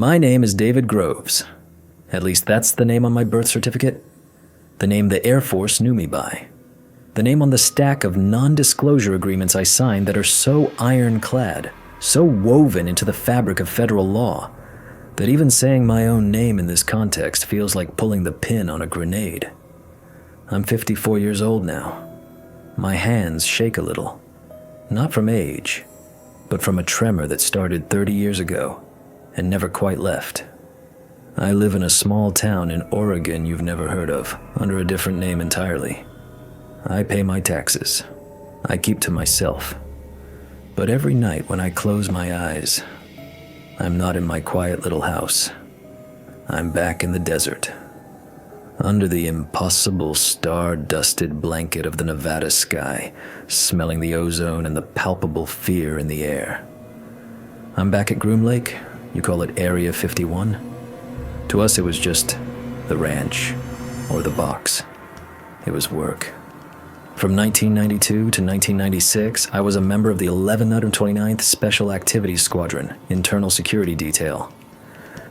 My name is David Groves. At least that's the name on my birth certificate. The name the Air Force knew me by. The name on the stack of non-disclosure agreements I signed that are so ironclad, so woven into the fabric of federal law, that even saying my own name in this context feels like pulling the pin on a grenade. I'm 54 years old now. My hands shake a little. Not from age, but from a tremor that started 30 years ago and never quite left. I live in a small town in Oregon you've never heard of, under a different name entirely. I pay my taxes. I keep to myself. But every night when I close my eyes, I'm not in my quiet little house. I'm back in the desert, under the impossible star-dusted blanket of the Nevada sky, smelling the ozone and the palpable fear in the air. I'm back at Groom Lake. You call it Area 51. To us, it was just the ranch or the box. It was work. From 1992 to 1996, I was a member of the 1129th Special Activities Squadron, Internal Security Detail.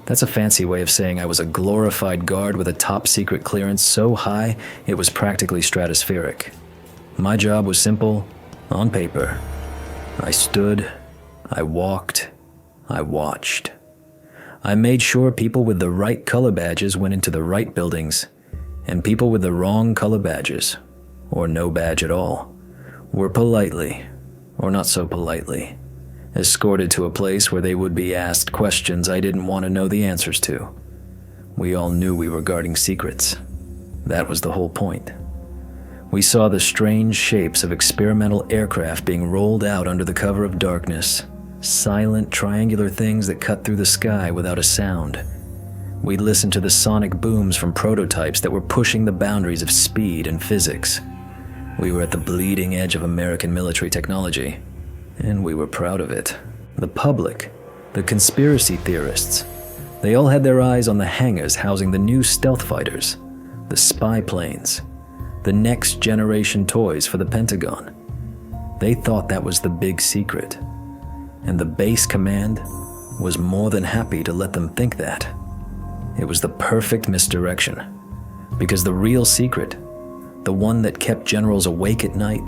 That's a fancy way of saying I was a glorified guard with a top-secret clearance so high it was practically stratospheric. My job was simple, on paper. I stood, I walked, I watched. I made sure people with the right color badges went into the right buildings, and people with the wrong color badges, or no badge at all, were politely, or not so politely, escorted to a place where they would be asked questions I didn't want to know the answers to. We all knew we were guarding secrets. That was the whole point. We saw the strange shapes of experimental aircraft being rolled out under the cover of darkness, silent triangular things that cut through the sky without a sound. We listened to the sonic booms from prototypes that were pushing the boundaries of speed and physics. We were at the bleeding edge of American military technology, and we were proud of it. The public, the conspiracy theorists, they all had their eyes on the hangars housing the new stealth fighters, the spy planes, the next generation toys for the Pentagon. They thought that was the big secret, and the base command was more than happy to let them think that. It was the perfect misdirection, because the real secret, the one that kept generals awake at night,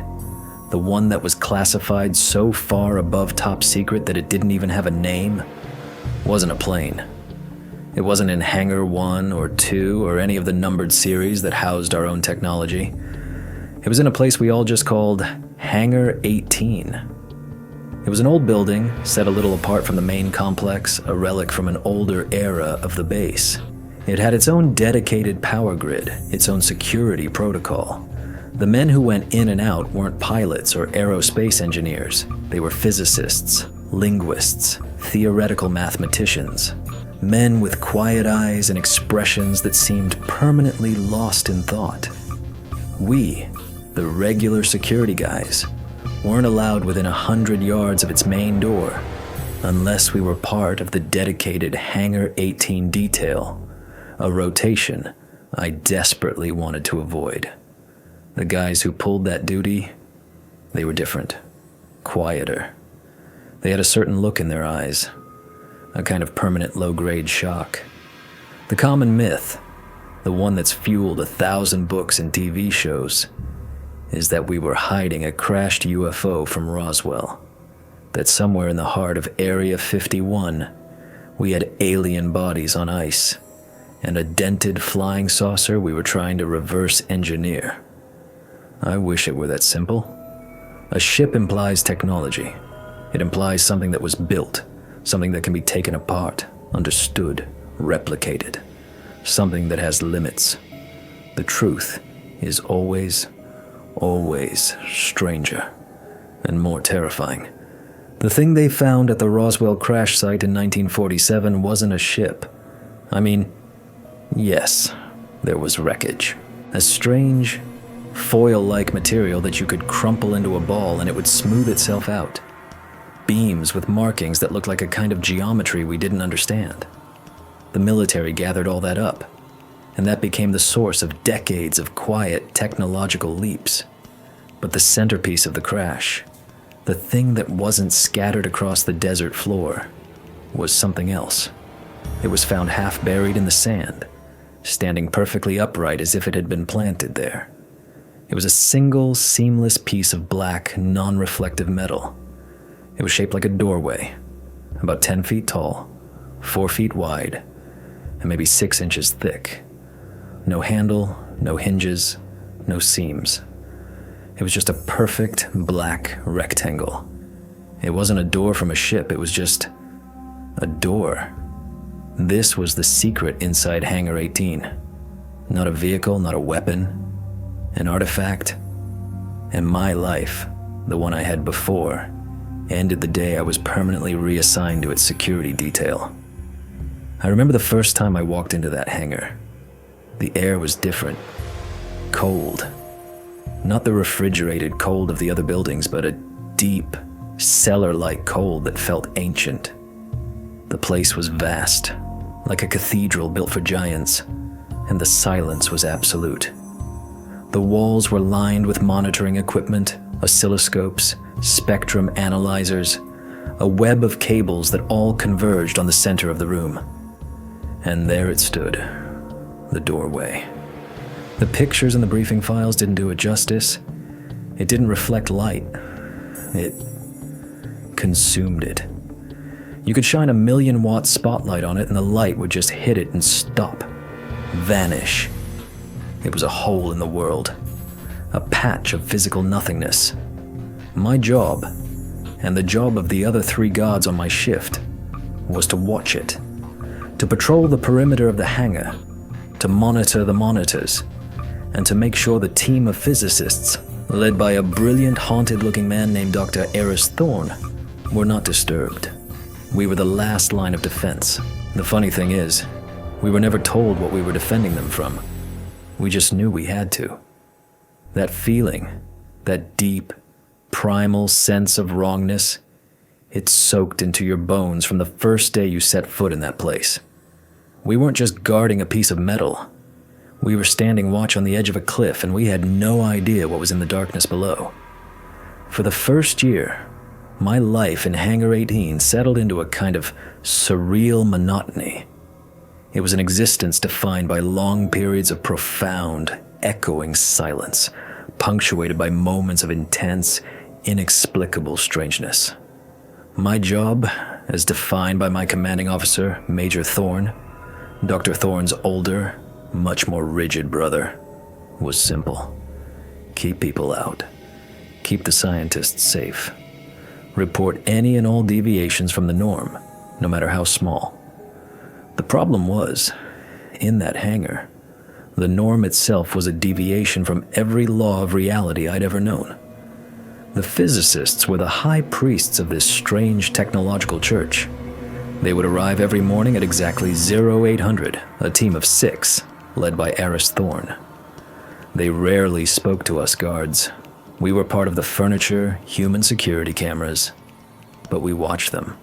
the one that was classified so far above top secret that it didn't even have a name, wasn't a plane. It wasn't in Hangar 1 or 2 or any of the numbered series that housed our own technology. It was in a place we all just called Hangar 18. It was an old building, set a little apart from the main complex, a relic from an older era of the base. It had its own dedicated power grid, its own security protocol. The men who went in and out weren't pilots or aerospace engineers. They were physicists, linguists, theoretical mathematicians, men with quiet eyes and expressions that seemed permanently lost in thought. We, the regular security guys, weren't allowed within 100 yards of its main door unless we were part of the dedicated Hangar 18 detail, a rotation I desperately wanted to avoid. The guys who pulled that duty, they were different, quieter. They had a certain look in their eyes, a kind of permanent low-grade shock. The common myth, the one that's fueled 1,000 books and TV shows, is that we were hiding a crashed UFO from Roswell, that somewhere in the heart of Area 51, we had alien bodies on ice, and a dented flying saucer we were trying to reverse engineer. I wish it were that simple. A ship implies technology. It implies something that was built, something that can be taken apart, understood, replicated, something that has limits. The truth is always stranger and more terrifying. The thing they found at the Roswell crash site in 1947 wasn't a ship. I mean, yes, there was wreckage. A strange, foil-like material that you could crumple into a ball and it would smooth itself out. Beams with markings that looked like a kind of geometry we didn't understand. The military gathered all that up, and that became the source of decades of quiet technological leaps. But the centerpiece of the crash, the thing that wasn't scattered across the desert floor, was something else. It was found half buried in the sand, standing perfectly upright as if it had been planted there. It was a single, seamless piece of black, non-reflective metal. It was shaped like a doorway, about 10 feet tall, 4 feet wide, and maybe 6 inches thick. No handle, no hinges, no seams. It was just a perfect black rectangle. It wasn't a door from a ship, it was just a door. This was the secret inside Hangar 18. Not a vehicle, not a weapon, an artifact. And my life, the one I had before, ended the day I was permanently reassigned to its security detail. I remember the first time I walked into that hangar. The air was different. Cold. Not the refrigerated cold of the other buildings, but a deep, cellar-like cold that felt ancient. The place was vast, like a cathedral built for giants, and the silence was absolute. The walls were lined with monitoring equipment, oscilloscopes, spectrum analyzers, a web of cables that all converged on the center of the room. And there it stood, the doorway. The pictures in the briefing files didn't do it justice. It didn't reflect light. It consumed it. You could shine a 1,000,000-watt spotlight on it and the light would just hit it and stop, vanish. It was a hole in the world, a patch of physical nothingness. My job, and the job of the other 3 guards on my shift, was to watch it, to patrol the perimeter of the hangar, to monitor the monitors, and to make sure the team of physicists, led by a brilliant, haunted-looking man named Dr. Eris Thorne, were not disturbed. We were the last line of defense. The funny thing is, we were never told what we were defending them from. We just knew we had to. That feeling, that deep, primal sense of wrongness, it soaked into your bones from the first day you set foot in that place. We weren't just guarding a piece of metal. We were standing watch on the edge of a cliff, and we had no idea what was in the darkness below. For the first year, my life in Hangar 18 settled into a kind of surreal monotony. It was an existence defined by long periods of profound, echoing silence, punctuated by moments of intense, inexplicable strangeness. My job, as defined by my commanding officer, Major Thorne, Dr. Thorne's older, much more rigid brother, was simple. Keep people out. Keep the scientists safe. Report any and all deviations from the norm, no matter how small. The problem was, in that hangar, the norm itself was a deviation from every law of reality I'd ever known. The physicists were the high priests of this strange technological church. They would arrive every morning at exactly 0800, a team of 6, led by Eris Thorne. They rarely spoke to us guards. We were part of the furniture, human security cameras, but we watched them.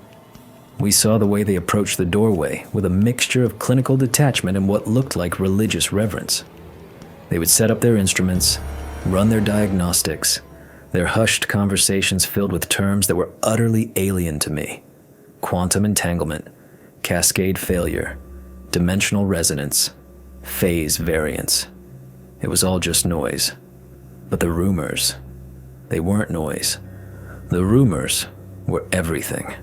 We saw the way they approached the doorway with a mixture of clinical detachment and what looked like religious reverence. They would set up their instruments, run their diagnostics, their hushed conversations filled with terms that were utterly alien to me. Quantum entanglement, cascade failure, dimensional resonance, phase variance. It was all just noise. But the rumors, they weren't noise. The rumors were everything.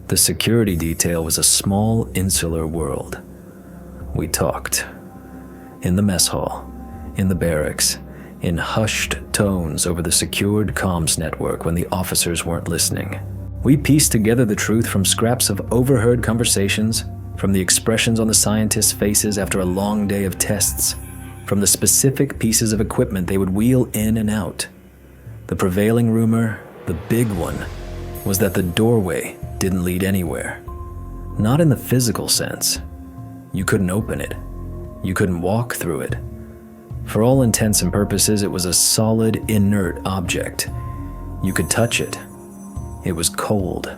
The security detail was a small, insular world. We talked. In the mess hall, in the barracks, in hushed tones over the secured comms network when the officers weren't listening. We pieced together the truth from scraps of overheard conversations, from the expressions on the scientists' faces after a long day of tests, from the specific pieces of equipment they would wheel in and out. The prevailing rumor, the big one, was that the doorway didn't lead anywhere. Not in the physical sense. You couldn't open it. You couldn't walk through it. For all intents and purposes, it was a solid, inert object. You could touch it. It was cold,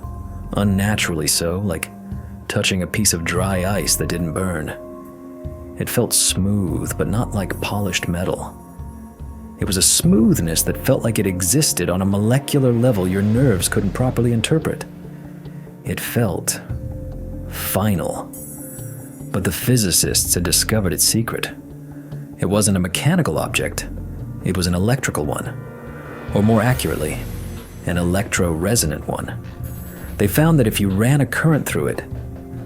unnaturally so, like touching a piece of dry ice that didn't burn. It felt smooth, but not like polished metal. It was a smoothness that felt like it existed on a molecular level your nerves couldn't properly interpret. It felt final, but the physicists had discovered its secret. It wasn't a mechanical object, it was an electrical one, or more accurately, an electro-resonant one. They found that if you ran a current through it,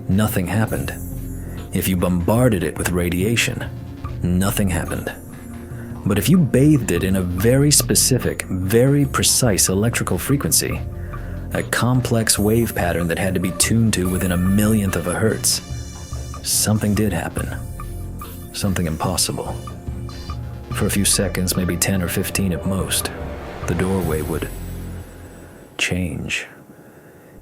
nothing happened. If you bombarded it with radiation, nothing happened. But if you bathed it in a very specific, very precise electrical frequency, a complex wave pattern that had to be tuned to within a millionth of a hertz, something did happen. Something impossible. For a few seconds, maybe 10 or 15 at most, the doorway would change.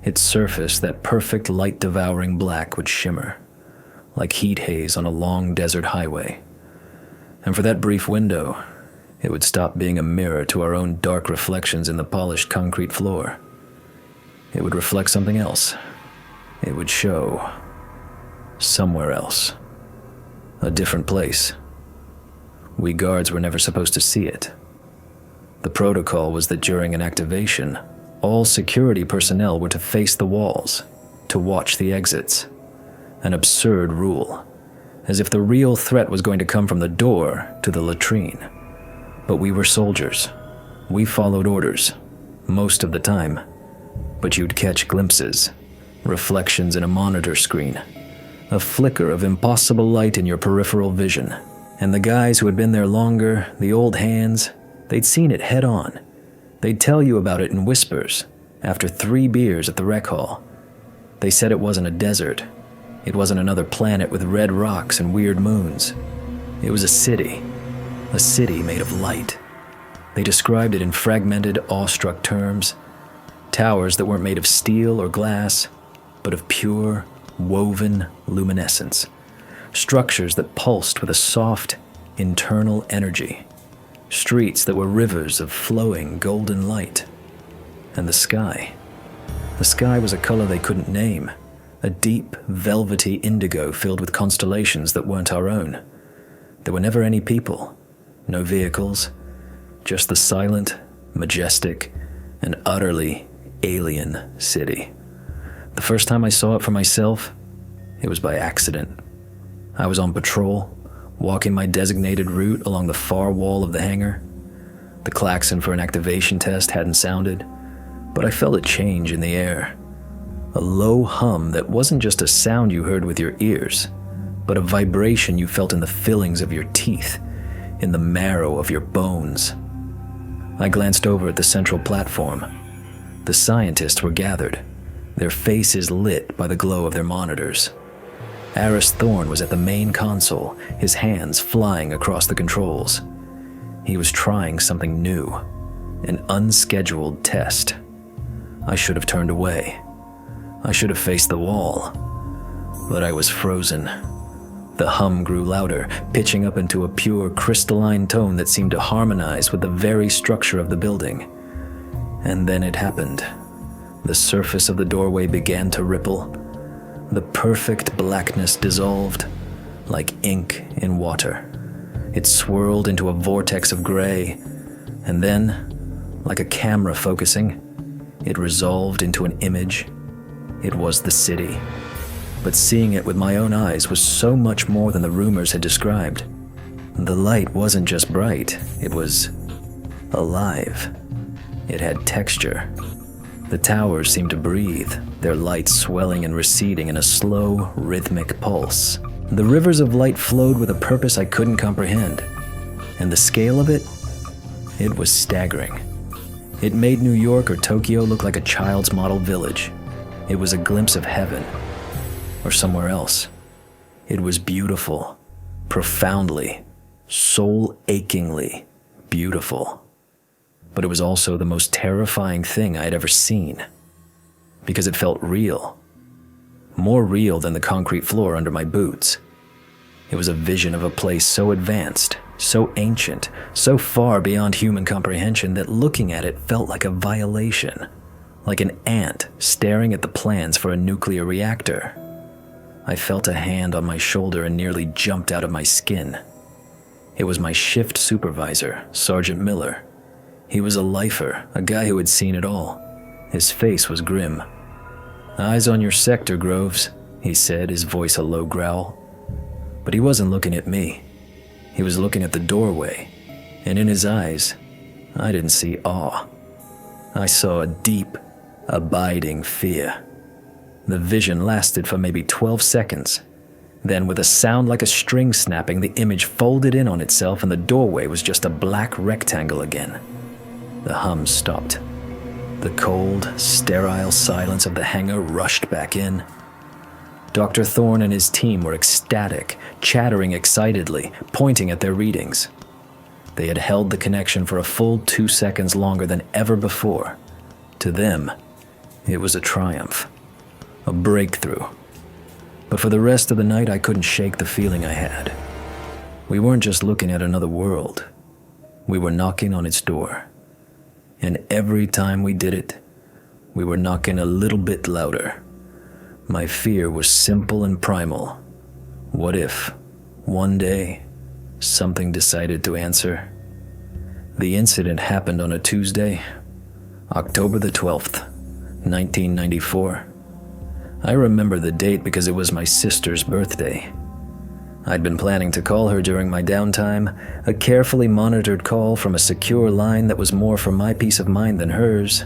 Its surface, that perfect light-devouring black, would shimmer, like heat haze on a long desert highway. And for that brief window, it would stop being a mirror to our own dark reflections in the polished concrete floor. It would reflect something else. It would show somewhere else. A different place. We guards were never supposed to see it. The protocol was that during an activation, all security personnel were to face the walls, to watch the exits. An absurd rule, as if the real threat was going to come from the door to the latrine. But we were soldiers. We followed orders, most of the time. But you'd catch glimpses, reflections in a monitor screen, a flicker of impossible light in your peripheral vision. And the guys who had been there longer, the old hands, they'd seen it head on. They'd tell you about it in whispers, after 3 beers at the rec hall. They said it wasn't a desert. It wasn't another planet with red rocks and weird moons. It was a city made of light. They described it in fragmented, awestruck terms. Towers that weren't made of steel or glass, but of pure, woven luminescence. Structures that pulsed with a soft, internal energy. Streets that were rivers of flowing golden light. And the sky. The sky was a color they couldn't name. A deep, velvety indigo filled with constellations that weren't our own. There were never any people, no vehicles, just the silent, majestic, and utterly alien city. The first time I saw it for myself, it was by accident. I was on patrol, walking my designated route along the far wall of the hangar. The klaxon for an activation test hadn't sounded, but I felt a change in the air. A low hum that wasn't just a sound you heard with your ears, but a vibration you felt in the fillings of your teeth, in the marrow of your bones. I glanced over at the central platform. The scientists were gathered, their faces lit by the glow of their monitors. Aris Thorne was at the main console, his hands flying across the controls. He was trying something new, an unscheduled test. I should have turned away. I should have faced the wall. But I was frozen. The hum grew louder, pitching up into a pure, crystalline tone that seemed to harmonize with the very structure of the building. And then it happened. The surface of the doorway began to ripple. The perfect blackness dissolved, like ink in water. It swirled into a vortex of gray, and then, like a camera focusing, it resolved into an image. It was the city. But seeing it with my own eyes was so much more than the rumors had described. The light wasn't just bright, it was alive. It had texture. The towers seemed to breathe, their lights swelling and receding in a slow, rhythmic pulse. The rivers of light flowed with a purpose I couldn't comprehend. And the scale of it? It was staggering. It made New York or Tokyo look like a child's model village. It was a glimpse of heaven, or somewhere else. It was beautiful, profoundly, soul-achingly beautiful. But it was also the most terrifying thing I had ever seen, because it felt real. More real than the concrete floor under my boots. It was a vision of a place so advanced, so ancient, so far beyond human comprehension that looking at it felt like a violation, like an ant staring at the plans for a nuclear reactor. I felt a hand on my shoulder and nearly jumped out of my skin. It was my shift supervisor, Sergeant Miller. He was a lifer, a guy who had seen it all. His face was grim. "Eyes on your sector, Groves," he said, his voice a low growl. But he wasn't looking at me. He was looking at the doorway, and in his eyes, I didn't see awe. I saw a deep, abiding fear. The vision lasted for maybe 12 seconds. Then, with a sound like a string snapping, the image folded in on itself and the doorway was just a black rectangle again. The hum stopped. The cold, sterile silence of the hangar rushed back in. Dr. Thorne and his team were ecstatic, chattering excitedly, pointing at their readings. They had held the connection for a full 2 seconds longer than ever before. To them, it was a triumph, a breakthrough. But for the rest of the night, I couldn't shake the feeling I had. We weren't just looking at another world. We were knocking on its door. And every time we did it, we were knocking a little bit louder. My fear was simple and primal. What if, one day, something decided to answer? The incident happened on a Tuesday, October the 12th, 1994. I remember the date because it was my sister's birthday. I'd been planning to call her during my downtime, a carefully monitored call from a secure line that was more for my peace of mind than hers.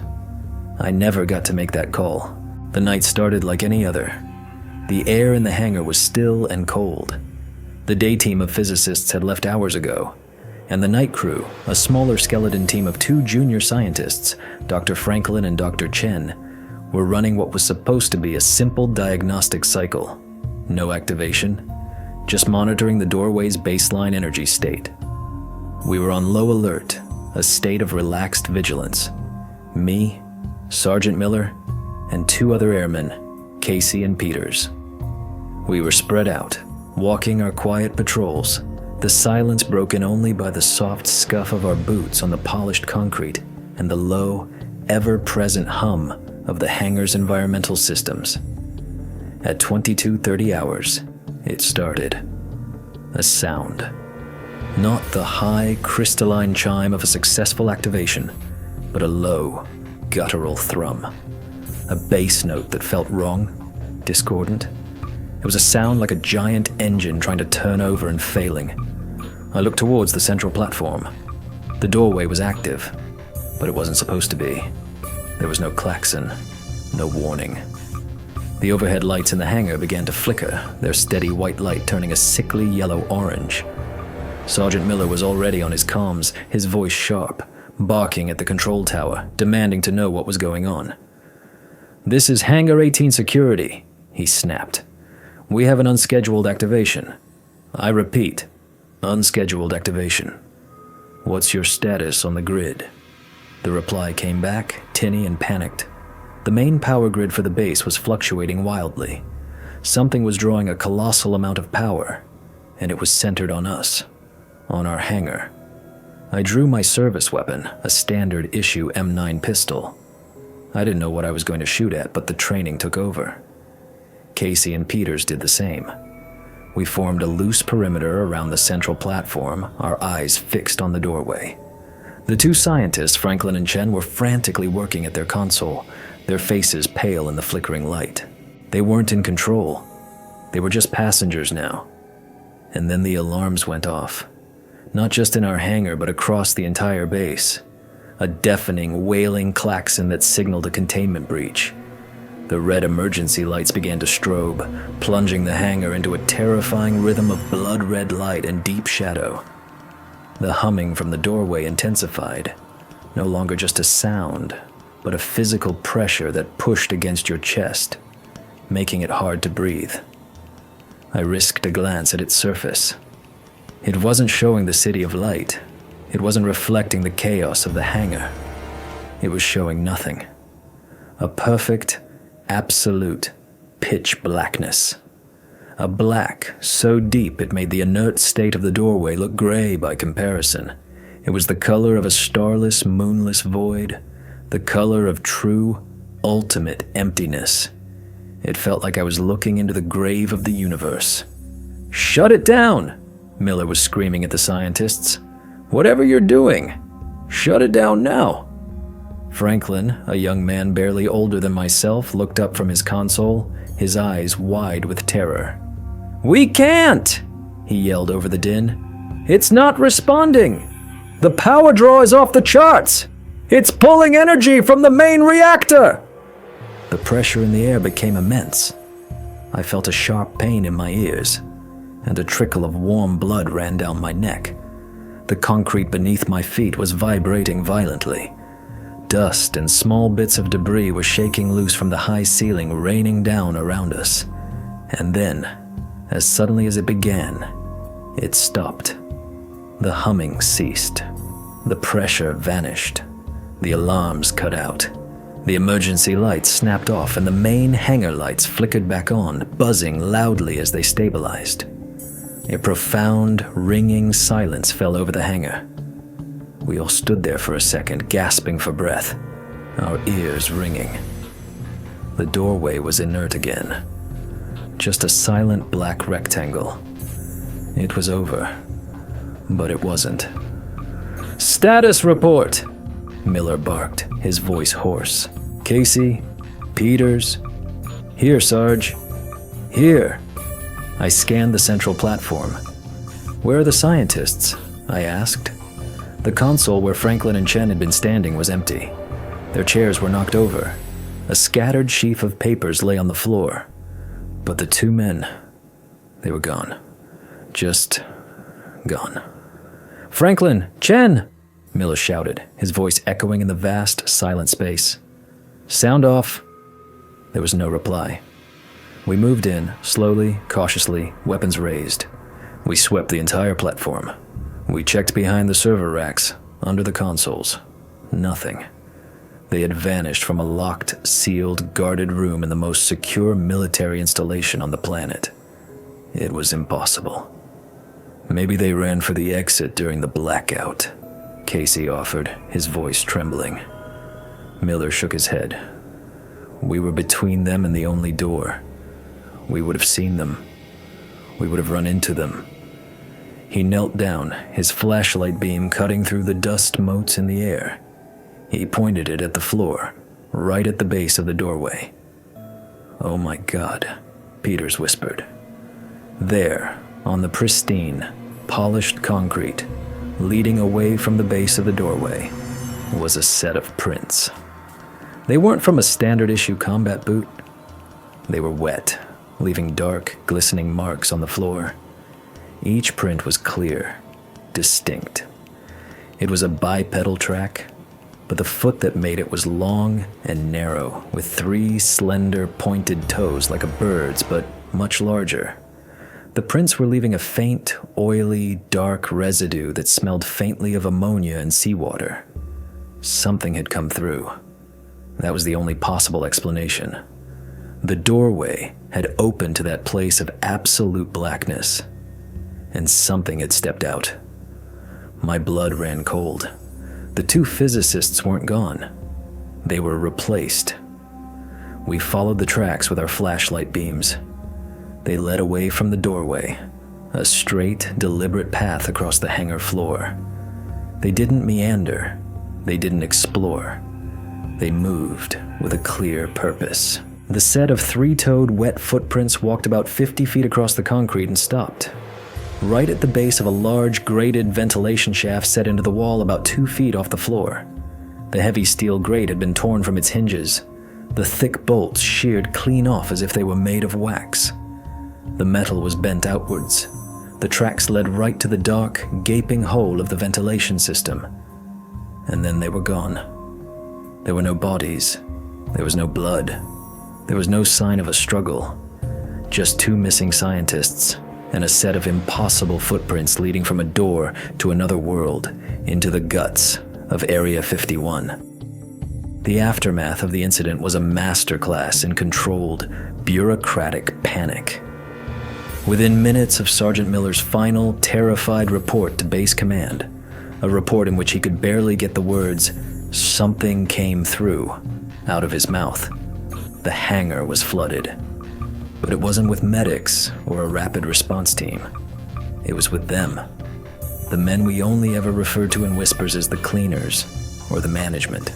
I never got to make that call. The night started like any other. The air in the hangar was still and cold. The day team of physicists had left hours ago, and the night crew, a smaller skeleton team of 2 junior scientists, Dr. Franklin and Dr. Chen, were running what was supposed to be a simple diagnostic cycle. No activation, just monitoring the doorway's baseline energy state. We were on low alert, a state of relaxed vigilance. Me, Sergeant Miller, and 2 other airmen, Casey and Peters. We were spread out, walking our quiet patrols, the silence broken only by the soft scuff of our boots on the polished concrete and the low, ever-present hum of the hangar's environmental systems. At 22:30 hours, it started. A sound. Not the high, crystalline chime of a successful activation, but a low, guttural thrum. A bass note that felt wrong, discordant. It was a sound like a giant engine trying to turn over and failing. I looked towards the central platform. The doorway was active, but it wasn't supposed to be. There was no klaxon, no warning. The overhead lights in the hangar began to flicker, their steady white light turning a sickly yellow-orange. Sergeant Miller was already on his comms, his voice sharp, barking at the control tower, demanding to know what was going on. "This is Hangar 18 security," he snapped. "We have an unscheduled activation. I repeat, unscheduled activation. What's your status on the grid?" The reply came back, tinny and panicked. The main power grid for the base was fluctuating wildly. Something was drawing a colossal amount of power, and it was centered on us, on our hangar. I drew my service weapon, a standard issue M9 pistol. I didn't know what I was going to shoot at, but the training took over. Casey and Peters did the same. We formed a loose perimeter around the central platform, our eyes fixed on the doorway. The 2 scientists, Franklin and Chen, were frantically working at their console, their faces pale in the flickering light. They weren't in control. They were just passengers now. And then the alarms went off. Not just in our hangar, but across the entire base. A deafening, wailing klaxon that signaled a containment breach. The red emergency lights began to strobe, plunging the hangar into a terrifying rhythm of blood-red light and deep shadow. The humming from the doorway intensified, no longer just a sound, but a physical pressure that pushed against your chest, making it hard to breathe. I risked a glance at its surface. It wasn't showing the city of light. It wasn't reflecting the chaos of the hangar. It was showing nothing. A perfect, absolute pitch blackness. A black so deep it made the inert state of the doorway look gray by comparison. It was the color of a starless, moonless void, the color of true, ultimate emptiness. It felt like I was looking into the grave of the universe. "Shut it down!" Miller was screaming at the scientists. "Whatever you're doing, shut it down now!" Franklin, a young man barely older than myself, looked up from his console, his eyes wide with terror. "We can't!" he yelled over the din. "It's not responding! The power draw is off the charts! It's pulling energy from the main reactor!" The pressure in the air became immense. I felt a sharp pain in my ears, and a trickle of warm blood ran down my neck. The concrete beneath my feet was vibrating violently. Dust and small bits of debris were shaking loose from the high ceiling, raining down around us. And then, as suddenly as it began, it stopped. The humming ceased. The pressure vanished. The alarms cut out. The emergency lights snapped off, and the main hangar lights flickered back on, buzzing loudly as they stabilized. A profound, ringing silence fell over the hangar. We all stood there for a second, gasping for breath, our ears ringing. The doorway was inert again. Just a silent black rectangle. It was over, but it wasn't. "Status report!" Miller barked, his voice hoarse. "Casey? Peters? Here, Sarge. Here." I scanned the central platform. "Where are the scientists?" I asked. The console where Franklin and Chen had been standing was empty. Their chairs were knocked over. A scattered sheaf of papers lay on the floor. But the two men, they were gone. Just gone. "Franklin! Chen!" Miller shouted, his voice echoing in the vast, silent space. "Sound off." There was no reply. We moved in, slowly, cautiously, weapons raised. We swept the entire platform. We checked behind the server racks, under the consoles. Nothing. They had vanished from a locked, sealed, guarded room in the most secure military installation on the planet. It was impossible. "Maybe they ran for the exit during the blackout," Casey offered, his voice trembling. Miller shook his head. "We were between them and the only door. We would have seen them. We would have run into them." He knelt down, his flashlight beam cutting through the dust motes in the air. He pointed it at the floor, right at the base of the doorway. "Oh my God," Peters whispered. There, on the pristine, polished concrete, leading away from the base of the doorway, was a set of prints. They weren't from a standard-issue combat boot. They were wet, leaving dark, glistening marks on the floor. Each print was clear, distinct. It was a bipedal track, but the foot that made it was long and narrow, with 3 slender, pointed toes like a bird's, but much larger. The prints were leaving a faint, oily, dark residue that smelled faintly of ammonia and seawater. Something had come through. That was the only possible explanation. The doorway had opened to that place of absolute blackness, and something had stepped out. My blood ran cold. The 2 physicists weren't gone. They were replaced. We followed the tracks with our flashlight beams. They led away from the doorway, a straight, deliberate path across the hangar floor. They didn't meander. They didn't explore. They moved with a clear purpose. The set of 3-toed wet footprints walked about 50 feet across the concrete and stopped, right at the base of a large grated ventilation shaft set into the wall about 2 feet off the floor. The heavy steel grate had been torn from its hinges, the thick bolts sheared clean off as if they were made of wax. The metal was bent outwards. The tracks led right to the dark, gaping hole of the ventilation system. And then they were gone. There were no bodies. There was no blood. There was no sign of a struggle. Just 2 missing scientists and a set of impossible footprints leading from a door to another world into the guts of Area 51. The aftermath of the incident was a masterclass in controlled, bureaucratic panic. Within minutes of Sergeant Miller's final, terrified report to Base Command, a report in which he could barely get the words, "Something came through," out of his mouth, the hangar was flooded. But it wasn't with medics or a rapid response team. It was with them. The men we only ever referred to in whispers as the cleaners or the management.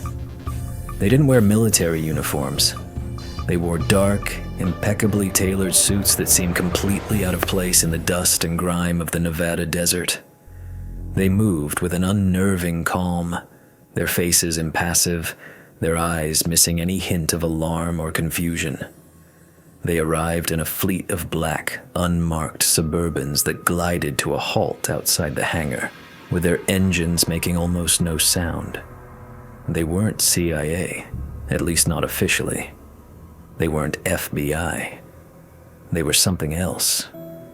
They didn't wear military uniforms. They wore dark, Impeccably tailored suits that seemed completely out of place in the dust and grime of the Nevada desert. They moved with an unnerving calm, their faces impassive, their eyes missing any hint of alarm or confusion. They arrived in a fleet of black, unmarked Suburbans that glided to a halt outside the hangar, with their engines making almost no sound. They weren't CIA, at least not officially. They weren't FBI. They were something else,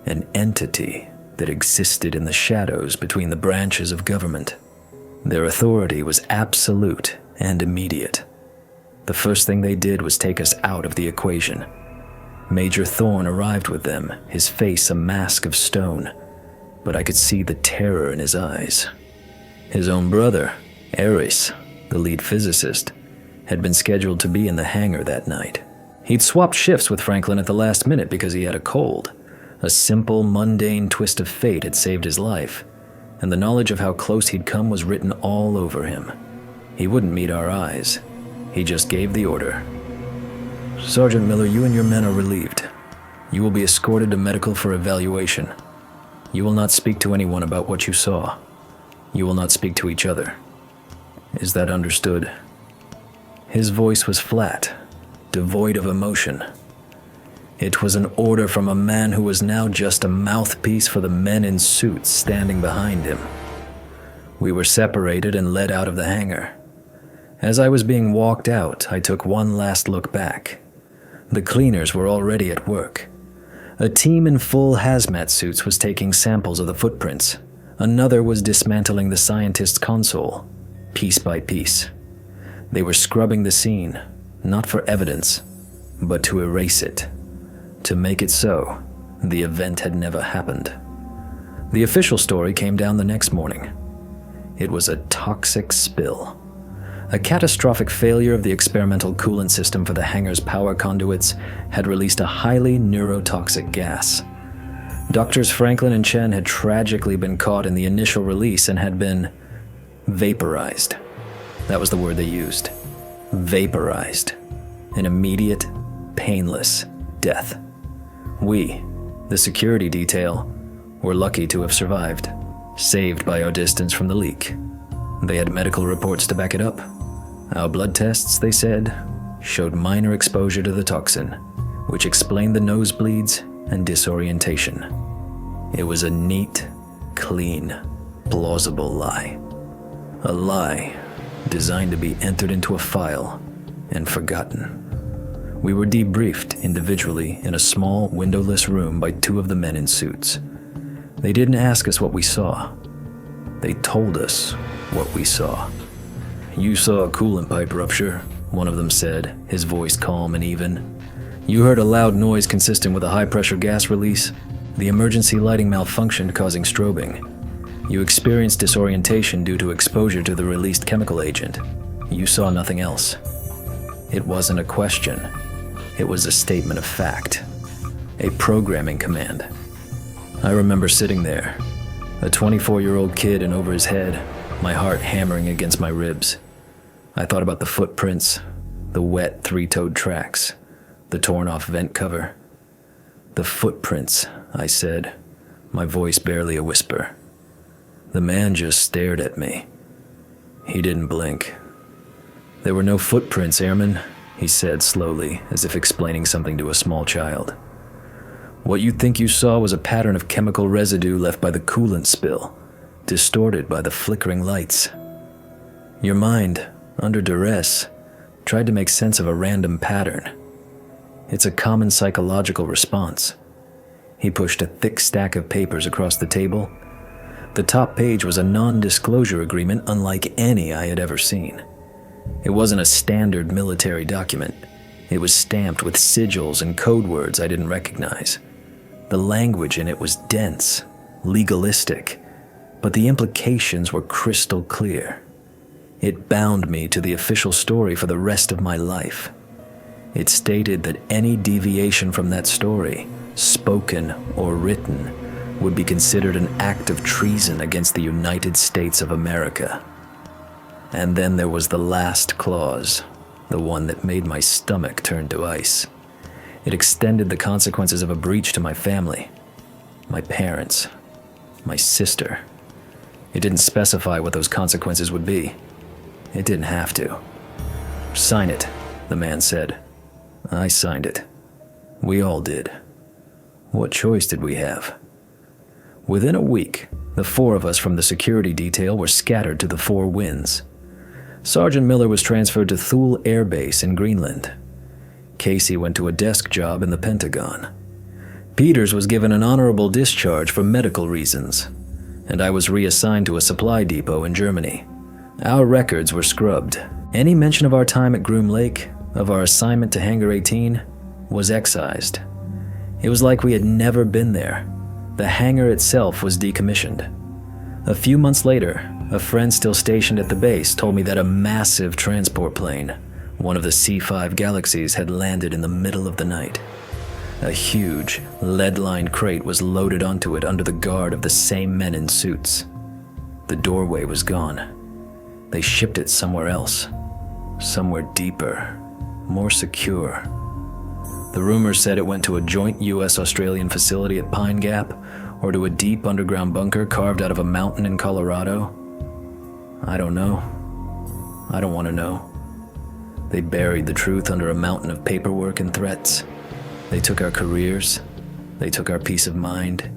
an entity that existed in the shadows between the branches of government. Their authority was absolute and immediate. The first thing they did was take us out of the equation. Major Thorne arrived with them, his face a mask of stone, but I could see the terror in his eyes. His own brother, Aris, the lead physicist, had been scheduled to be in the hangar that night. He'd swapped shifts with Franklin at the last minute because he had a cold. A simple, mundane twist of fate had saved his life, and the knowledge of how close he'd come was written all over him. He wouldn't meet our eyes. He just gave the order. "Sergeant Miller, you and your men are relieved. You will be escorted to medical for evaluation. You will not speak to anyone about what you saw. You will not speak to each other. Is that understood?" His voice was flat, devoid of emotion. It was an order from a man who was now just a mouthpiece for the men in suits standing behind him. We were separated and led out of the hangar. As I was being walked out, I took one last look back. The cleaners were already at work. A team in full hazmat suits was taking samples of the footprints. Another was dismantling the scientist's console, piece by piece. They were scrubbing the scene, not for evidence, but to erase it. To make it so, the event had never happened. The official story came down the next morning. It was a toxic spill. A catastrophic failure of the experimental coolant system for the hangar's power conduits had released a highly neurotoxic gas. Doctors Franklin and Chen had tragically been caught in the initial release and had been vaporized. That was the word they used. Vaporized. An immediate, painless death. We, the security detail, were lucky to have survived, saved by our distance from the leak. They had medical reports to back it up. Our blood tests, they said, showed minor exposure to the toxin, which explained the nosebleeds and disorientation. It was a neat, clean, plausible lie. A lie designed to be entered into a file and forgotten. We were debriefed individually in a small, windowless room by two of the men in suits. They didn't ask us what we saw. They told us what we saw. "You saw a coolant pipe rupture," one of them said, his voice calm and even. "You heard a loud noise consistent with a high-pressure gas release. The emergency lighting malfunctioned, causing strobing. You experienced disorientation due to exposure to the released chemical agent. You saw nothing else." It wasn't a question. It was a statement of fact. A programming command. I remember sitting there, a 24-year-old kid in over his head, my heart hammering against my ribs. I thought about the footprints, the wet three-toed tracks, the torn-off vent cover. "The footprints," I said, my voice barely a whisper. The man just stared at me. He didn't blink. "There were no footprints, Airman," he said slowly, as if explaining something to a small child. "What you think you saw was a pattern of chemical residue left by the coolant spill, distorted by the flickering lights. Your mind, under duress, tried to make sense of a random pattern. It's a common psychological response." He pushed a thick stack of papers across the table. The top page was a non-disclosure agreement unlike any I had ever seen. It wasn't a standard military document. It was stamped with sigils and code words I didn't recognize. The language in it was dense, legalistic, but the implications were crystal clear. It bound me to the official story for the rest of my life. It stated that any deviation from that story, spoken or written, would be considered an act of treason against the United States of America. And then there was the last clause, the one that made my stomach turn to ice. It extended the consequences of a breach to my family, my parents, my sister. It didn't specify what those consequences would be. It didn't have to. "Sign it," the man said. I signed it. We all did. What choice did we have? Within a week, the 4 of us from the security detail were scattered to the 4 winds. Sergeant Miller was transferred to Thule Air Base in Greenland. Casey went to a desk job in the Pentagon. Peters was given an honorable discharge for medical reasons, and I was reassigned to a supply depot in Germany. Our records were scrubbed. Any mention of our time at Groom Lake, of our assignment to Hangar 18, was excised. It was like we had never been there. The hangar itself was decommissioned. A few months later, a friend still stationed at the base told me that a massive transport plane, one of the C-5 Galaxies, had landed in the middle of the night. A huge, lead-lined crate was loaded onto it under the guard of the same men in suits. The doorway was gone. They shipped it somewhere else, somewhere deeper, more secure. The rumors said it went to a joint US-Australian facility at Pine Gap, or to a deep underground bunker carved out of a mountain in Colorado. I don't know. I don't want to know. They buried the truth under a mountain of paperwork and threats. They took our careers, they took our peace of mind,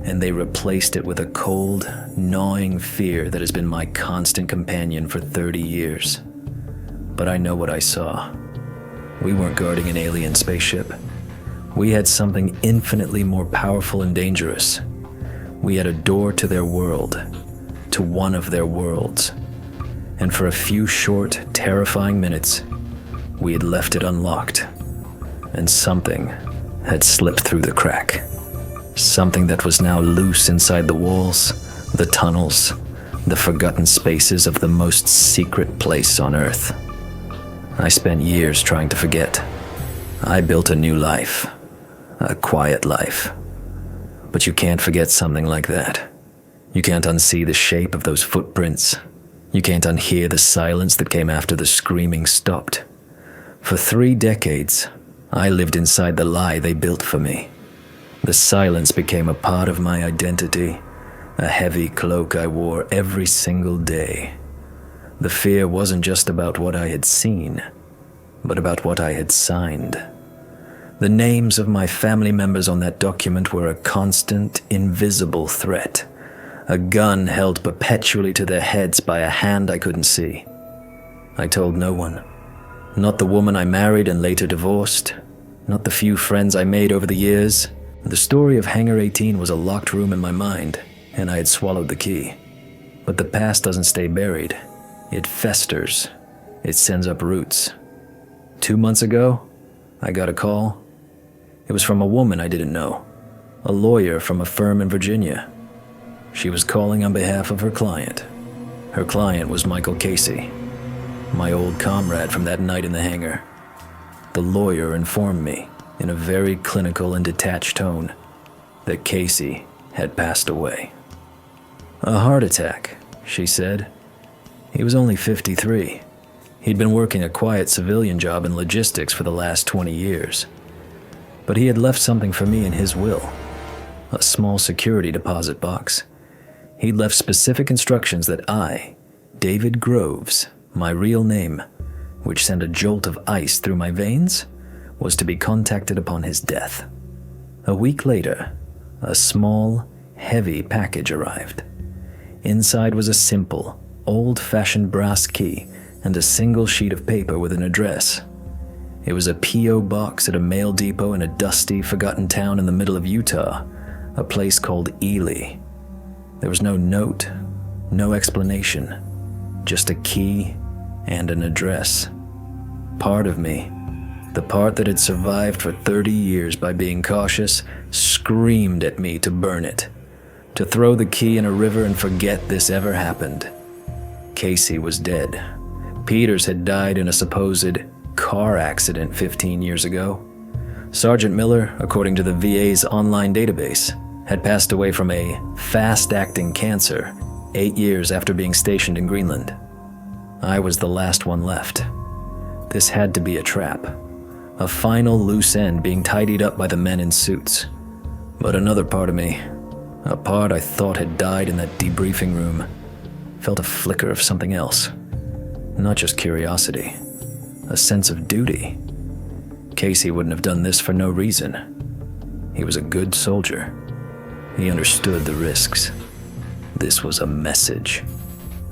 and they replaced it with a cold, gnawing fear that has been my constant companion for 30 years. But I know what I saw. We weren't guarding an alien spaceship. We had something infinitely more powerful and dangerous. We had a door to their world, to one of their worlds. And for a few short, terrifying minutes, we had left it unlocked. And something had slipped through the crack. Something that was now loose inside the walls, the tunnels, the forgotten spaces of the most secret place on Earth. I spent years trying to forget. I built a new life, a quiet life. But you can't forget something like that. You can't unsee the shape of those footprints. You can't unhear the silence that came after the screaming stopped. For 3 decades, I lived inside the lie they built for me. The silence became a part of my identity, a heavy cloak I wore every single day. The fear wasn't just about what I had seen, but about what I had signed. The names of my family members on that document were a constant, invisible threat, a gun held perpetually to their heads by a hand I couldn't see. I told no one. Not the woman I married and later divorced, not the few friends I made over the years. The story of Hangar 18 was a locked room in my mind, and I had swallowed the key. But the past doesn't stay buried. It festers. It sends up roots. 2 months ago, I got a call. It was from a woman I didn't know, a lawyer from a firm in Virginia. She was calling on behalf of her client. Her client was Michael Casey, my old comrade from that night in the hangar. The lawyer informed me, in a very clinical and detached tone, that Casey had passed away. A heart attack, she said. He was only 53. He'd been working a quiet civilian job in logistics for the last 20 years. But he had left something for me in his will, a small security deposit box. He'd left specific instructions that I, David Groves, my real name, which sent a jolt of ice through my veins, was to be contacted upon his death. A week later, a small, heavy package arrived. Inside was a simple, old-fashioned brass key and a single sheet of paper with an address. It was a P.O. box at a mail depot in a dusty, forgotten town in the middle of Utah, a place called Ely. There was no note, no explanation, just a key and an address. Part of me, the part that had survived for 30 years by being cautious, screamed at me to burn it, to throw the key in a river and forget this ever happened. Casey was dead. Peters had died in a supposed car accident 15 years ago. Sergeant Miller, according to the VA's online database, had passed away from a fast-acting cancer 8 years after being stationed in Greenland. I was the last one left. This had to be a trap. a final loose end being tidied up by the men in suits. But another part of me, a part I thought had died in that debriefing room, felt a flicker of something else. Not just curiosity, a sense of duty. Casey wouldn't have done this for no reason. He was a good soldier. He understood the risks. This was a message.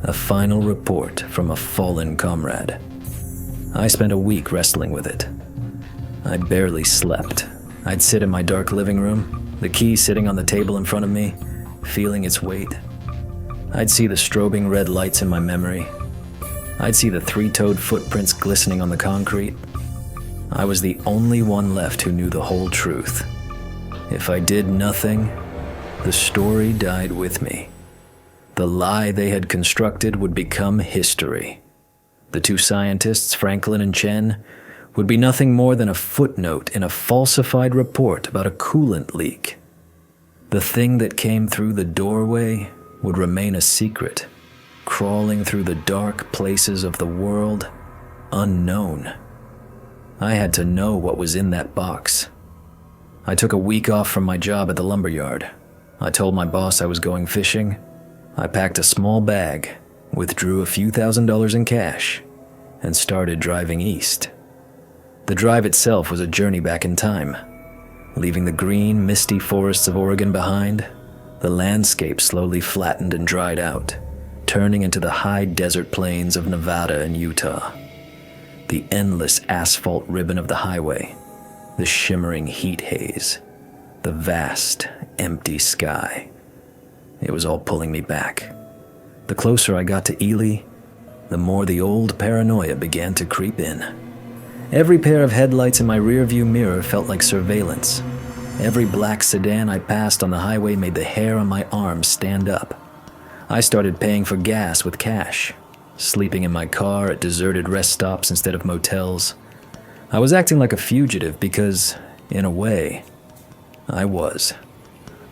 A final report from a fallen comrade. I spent a week wrestling with it. I barely slept. I'd sit in my dark living room, the key sitting on the table in front of me, feeling its weight. I'd see the strobing red lights in my memory. I'd see the three-toed footprints glistening on the concrete. I was the only one left who knew the whole truth. If I did nothing, the story died with me. The lie they had constructed would become history. The two scientists, Franklin and Chen, would be nothing more than a footnote in a falsified report about a coolant leak. The thing that came through the doorway would remain a secret, crawling through the dark places of the world, unknown. I had to know what was in that box. I took a week off from my job at the lumberyard. I told my boss I was going fishing. I packed a small bag, withdrew a few $1,000s in cash, and started driving east. The drive itself was a journey back in time. Leaving the green, misty forests of Oregon behind, the landscape slowly flattened and dried out, turning into the high desert plains of Nevada and Utah. The endless asphalt ribbon of the highway, the shimmering heat haze, the vast, empty sky. It was all pulling me back. The closer I got to Ely, the more the old paranoia began to creep in. Every pair of headlights in my rearview mirror felt like surveillance. Every black sedan I passed on the highway made the hair on my arms stand up. I started paying for gas with cash, sleeping in my car at deserted rest stops instead of motels. I was acting like a fugitive because, in a way, I was.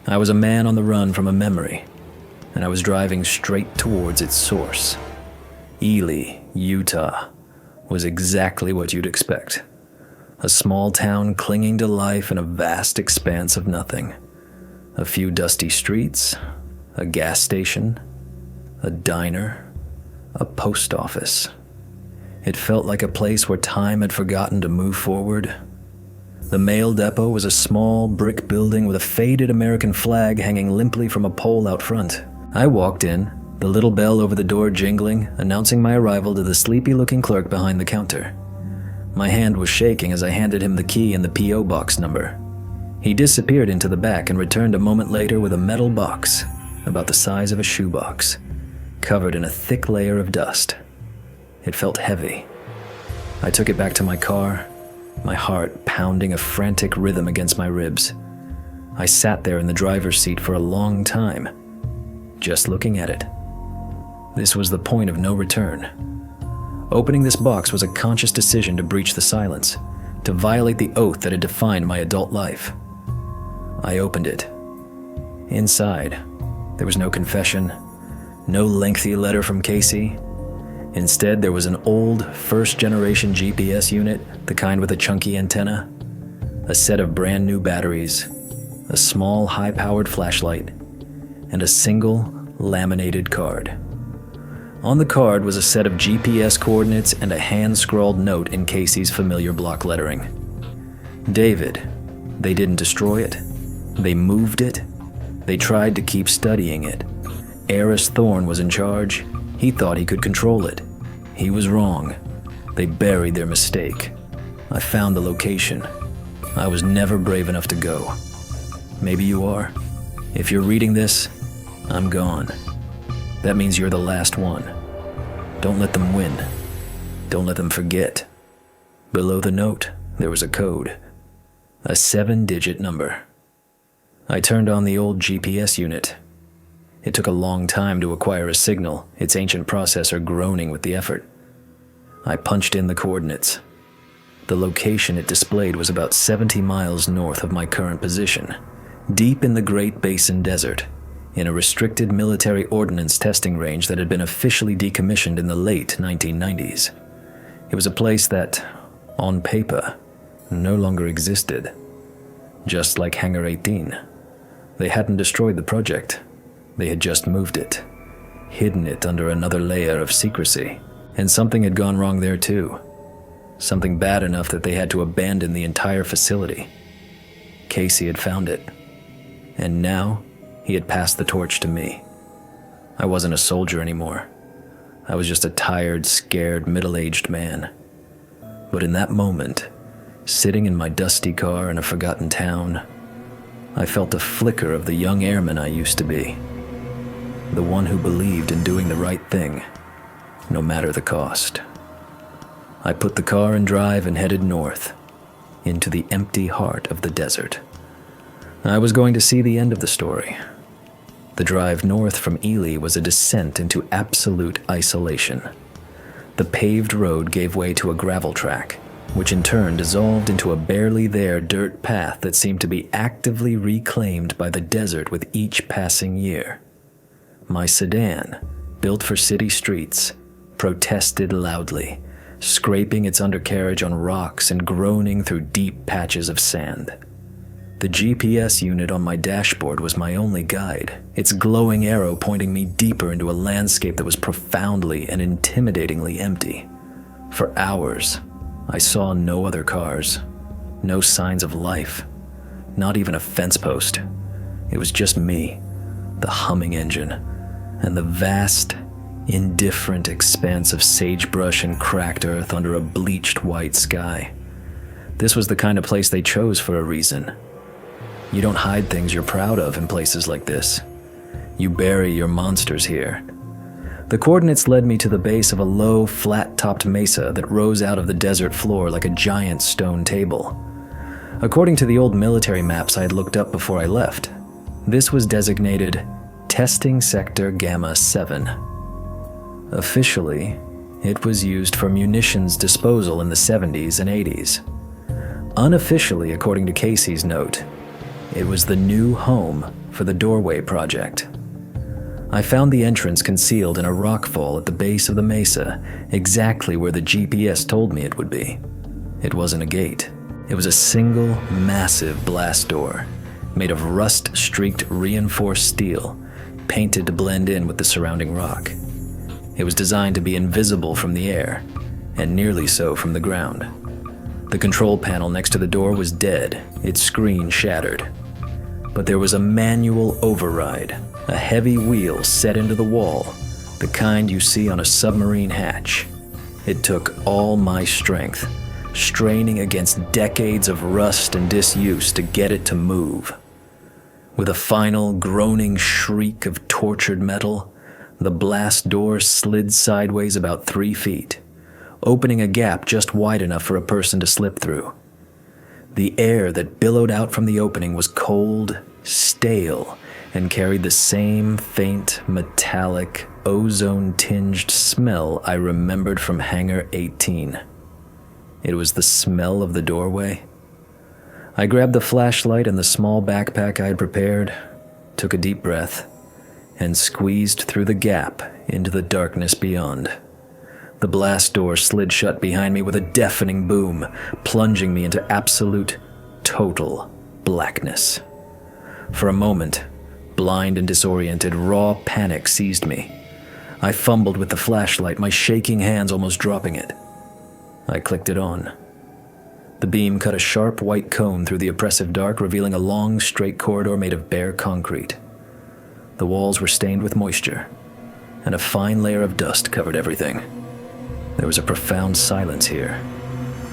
I was a man on the run from a memory, and I was driving straight towards its source. Ely, Utah, was exactly what you'd expect. A small town clinging to life in a vast expanse of nothing. A few dusty streets, a gas station, a diner, a post office. It felt like a place where time had forgotten to move forward. The mail depot was a small brick building with a faded American flag hanging limply from a pole out front. I walked in, the little bell over the door jingling, announcing my arrival to the sleepy-looking clerk behind the counter. My hand was shaking as I handed him the key and the P.O. box number. He disappeared into the back and returned a moment later with a metal box, about the size of a shoebox, covered in a thick layer of dust. It felt heavy. I took it back to my car, my heart pounding a frantic rhythm against my ribs. I sat there in the driver's seat for a long time, just looking at it. This was the point of no return. Opening this box was a conscious decision to breach the silence, to violate the oath that had defined my adult life. I opened it. Inside, there was no confession, no lengthy letter from Casey. Instead, there was an old, first-generation GPS unit, the kind with a chunky antenna, a set of brand-new batteries, a small, high-powered flashlight, and a single, laminated card. On the card was a set of GPS coordinates and a hand-scrawled note in Casey's familiar block lettering. David. They didn't destroy it. They moved it. They tried to keep studying it. Eris Thorne was in charge. He thought he could control it. He was wrong. They buried their mistake. I found the location. I was never brave enough to go. Maybe you are. If you're reading this, I'm gone. That means you're the last one. Don't let them win. Don't let them forget. Below the note, there was a code. A 7-digit number. I turned on the old GPS unit. It took a long time to acquire a signal, its ancient processor groaning with the effort. I punched in the coordinates. The location it displayed was about 70 miles north of my current position, deep in the Great Basin Desert, in a restricted military ordnance testing range that had been officially decommissioned in the late 1990s. It was a place that, on paper, no longer existed. Just like Hangar 18. They hadn't destroyed the project. They had just moved it, hidden it under another layer of secrecy. And something had gone wrong there too. Something bad enough that they had to abandon the entire facility. Casey had found it. And now, he had passed the torch to me. I wasn't a soldier anymore. I was just a tired, scared, middle-aged man. But in that moment, sitting in my dusty car in a forgotten town, I felt a flicker of the young airman I used to be. The one who believed in doing the right thing, no matter the cost. I put the car in drive and headed north, into the empty heart of the desert. I was going to see the end of the story. The drive north from Ely was a descent into absolute isolation. The paved road gave way to a gravel track, which in turn dissolved into a barely there dirt path that seemed to be actively reclaimed by the desert with each passing year. My sedan, built for city streets, protested loudly, scraping its undercarriage on rocks and groaning through deep patches of sand. The GPS unit on my dashboard was my only guide, its glowing arrow pointing me deeper into a landscape that was profoundly and intimidatingly empty. For hours, I saw no other cars, no signs of life, not even a fence post. It was just me, the humming engine, and the vast, indifferent expanse of sagebrush and cracked earth under a bleached white sky. This was the kind of place they chose for a reason. You don't hide things you're proud of in places like this. You bury your monsters here. The coordinates led me to the base of a low, flat-topped mesa that rose out of the desert floor like a giant stone table. According to the old military maps I had looked up before I left, this was designated Testing Sector Gamma 7. Officially, it was used for munitions disposal in the 70s and 80s. Unofficially, according to Casey's note, it was the new home for the Doorway Project. I found the entrance concealed in a rockfall at the base of the mesa, exactly where the GPS told me it would be. It wasn't a gate. It was a single, massive blast door, made of rust-streaked reinforced steel, painted to blend in with the surrounding rock. It was designed to be invisible from the air, and nearly so from the ground. The control panel next to the door was dead, its screen shattered. But there was a manual override, a heavy wheel set into the wall, the kind you see on a submarine hatch. It took all my strength, straining against decades of rust and disuse to get it to move. With a final groaning shriek of tortured metal, the blast door slid sideways about 3 feet, opening a gap just wide enough for a person to slip through. The air that billowed out from the opening was cold, stale, and carried the same faint, metallic, ozone-tinged smell I remembered from Hangar 18. It was the smell of the doorway. I grabbed the flashlight and the small backpack I had prepared, took a deep breath, and squeezed through the gap into the darkness beyond. The blast door slid shut behind me with a deafening boom, plunging me into absolute, total blackness. For a moment, blind and disoriented, raw panic seized me. I fumbled with the flashlight, my shaking hands almost dropping it. I clicked it on. The beam cut a sharp white cone through the oppressive dark, revealing a long, straight corridor made of bare concrete. The walls were stained with moisture, and a fine layer of dust covered everything. There was a profound silence here,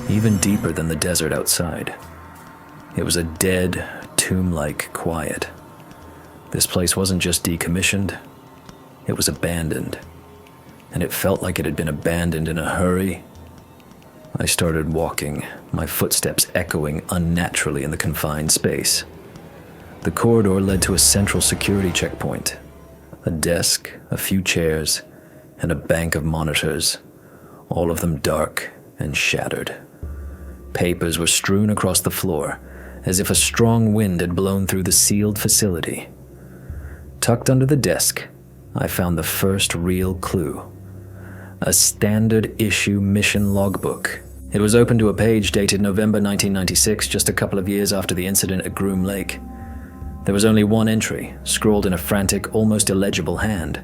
even deeper than the desert outside. It was a dead, tomb-like quiet. This place wasn't just decommissioned, it was abandoned, and it felt like it had been abandoned in a hurry. I started walking, my footsteps echoing unnaturally in the confined space. The corridor led to a central security checkpoint, a desk, a few chairs, and a bank of monitors, all of them dark and shattered. Papers were strewn across the floor, as if a strong wind had blown through the sealed facility. Tucked under the desk, I found the first real clue. A standard issue mission logbook, It was open to a page dated November 1996, just a couple of years after the incident at Groom Lake. There was only one entry, scrawled in a frantic, almost illegible hand.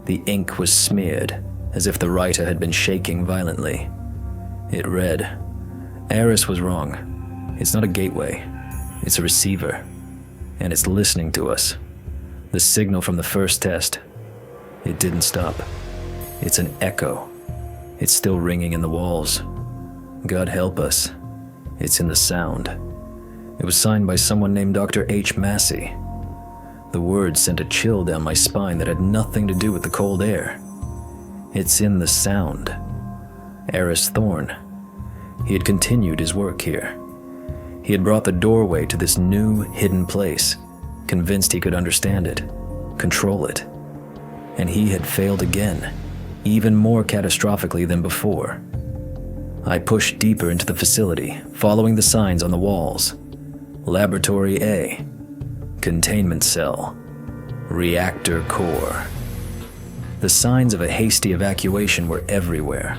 The ink was smeared, as if the writer had been shaking violently. It read, "Eris was wrong. It's not a gateway. It's a receiver. And it's listening to us. The signal from the first test. It didn't stop. It's an echo. It's still ringing in the walls. God help us. It's in the sound." It was signed by someone named Dr. H. Massey. The words sent a chill down my spine that had nothing to do with the cold air. It's in the sound. Eris Thorne. He had continued his work here. He had brought the doorway to this new, hidden place, convinced he could understand it, control it. And he had failed again, even more catastrophically than before. I pushed deeper into the facility, following the signs on the walls. Laboratory A, Containment Cell, Reactor Core. The signs of a hasty evacuation were everywhere.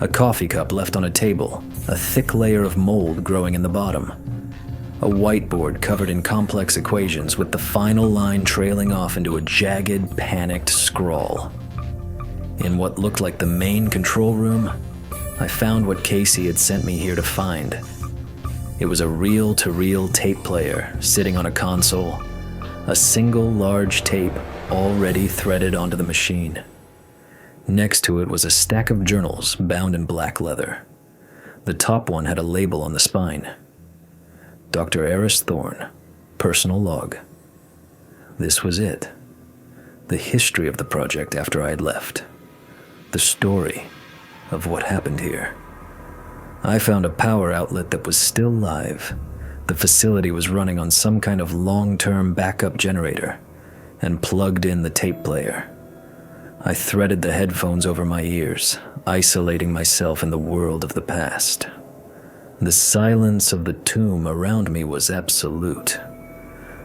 A coffee cup left on a table, a thick layer of mold growing in the bottom. A whiteboard covered in complex equations with the final line trailing off into a jagged, panicked scrawl. In what looked like the main control room, I found what Casey had sent me here to find. It was a reel-to-reel tape player sitting on a console, a single large tape already threaded onto the machine. Next to it was a stack of journals bound in black leather. The top one had a label on the spine. Dr. Eris Thorne, personal log. This was it. The history of the project after I had left. The story of what happened here. I found a power outlet that was still live. The facility was running on some kind of long-term backup generator and plugged in the tape player. I threaded the headphones over my ears, isolating myself in the world of the past. The silence of the tomb around me was absolute.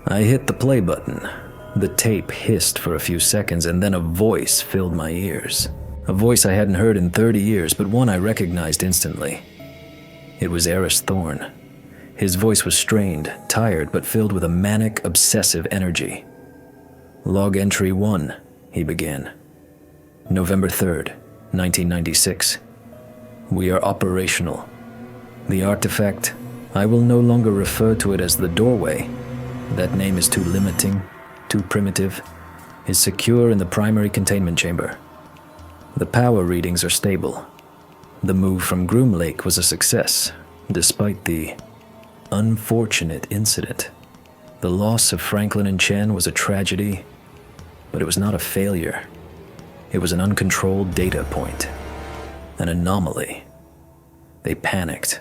I hit the play button. The tape hissed for a few seconds, and then a voice filled my ears. A voice I hadn't heard in 30 years, but one I recognized instantly. It was Eris Thorne. His voice was strained, tired, but filled with a manic, obsessive energy. "Log entry 1, he began. November 3rd, 1996. We are operational. The artifact, I will no longer refer to it as the doorway. That name is too limiting, too primitive, is secure in the primary containment chamber. The power readings are stable. The move from Groom Lake was a success, despite the unfortunate incident. The loss of Franklin and Chen was a tragedy, but it was not a failure. It was an uncontrolled data point, an anomaly. They panicked.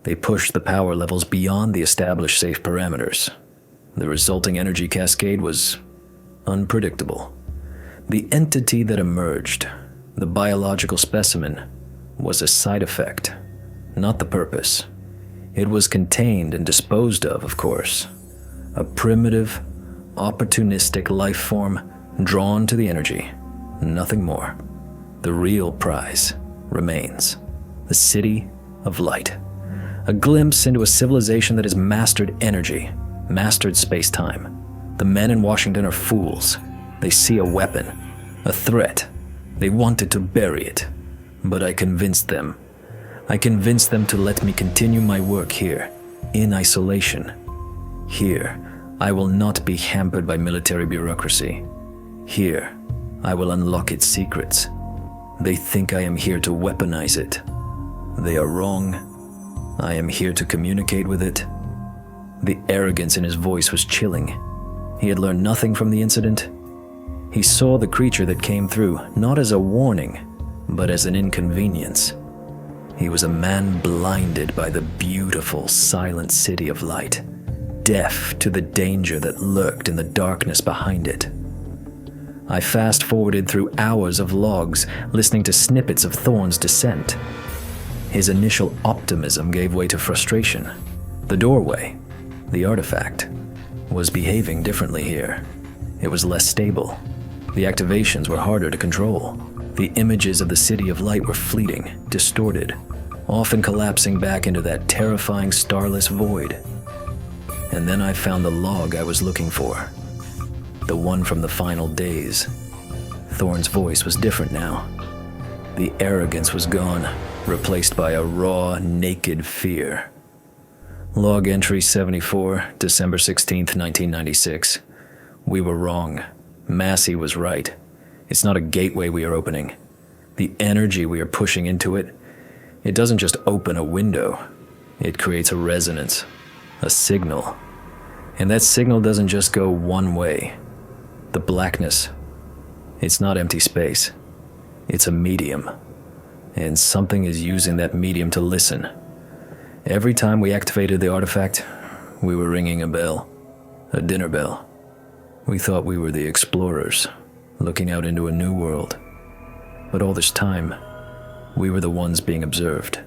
They pushed the power levels beyond the established safe parameters. The resulting energy cascade was unpredictable. The entity that emerged, the biological specimen, was a side effect, not the purpose. It was contained and disposed of course. A primitive, opportunistic life form drawn to the energy, nothing more. The real prize remains. The City of Light. A glimpse into a civilization that has mastered energy, mastered space-time. The men in Washington are fools. They see a weapon, a threat. They wanted to bury it. But I convinced them. I convinced them to let me continue my work here, in isolation. Here, I will not be hampered by military bureaucracy. Here, I will unlock its secrets. They think I am here to weaponize it. They are wrong. I am here to communicate with it. The arrogance in his voice was chilling. He had learned nothing from the incident. He saw the creature that came through, not as a warning, but as an inconvenience. He was a man blinded by the beautiful, silent City of Light, deaf to the danger that lurked in the darkness behind it. I fast-forwarded through hours of logs, listening to snippets of Thorne's descent. His initial optimism gave way to frustration. The doorway, the artifact, was behaving differently here. It was less stable. The activations were harder to control. The images of the City of Light were fleeting, distorted, often collapsing back into that terrifying starless void. And then I found the log I was looking for. The one from the final days. Thorne's voice was different now. The arrogance was gone, replaced by a raw, naked fear. Log entry 74, December 16th, 1996. We were wrong. Massey was right. It's not a gateway we are opening. The energy we are pushing into it, it doesn't just open a window. It creates a resonance, a signal. And that signal doesn't just go one way. The blackness, it's not empty space. It's a medium. And something is using that medium to listen. Every time we activated the artifact, we were ringing a bell. A dinner bell. We thought we were the explorers, looking out into a new world. But all this time, we were the ones being observed,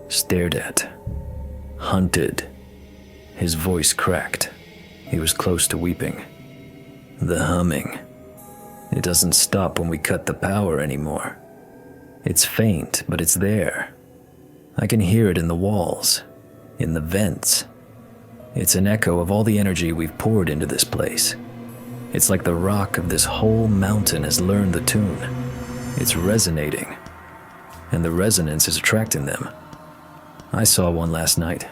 stared at, hunted. His voice cracked. He was close to weeping. The humming. It doesn't stop when we cut the power anymore. It's faint, but it's there. I can hear it in the walls, in the vents. It's an echo of all the energy we've poured into this place. It's like the rock of this whole mountain has learned the tune. It's resonating, and the resonance is attracting them. I saw one last night,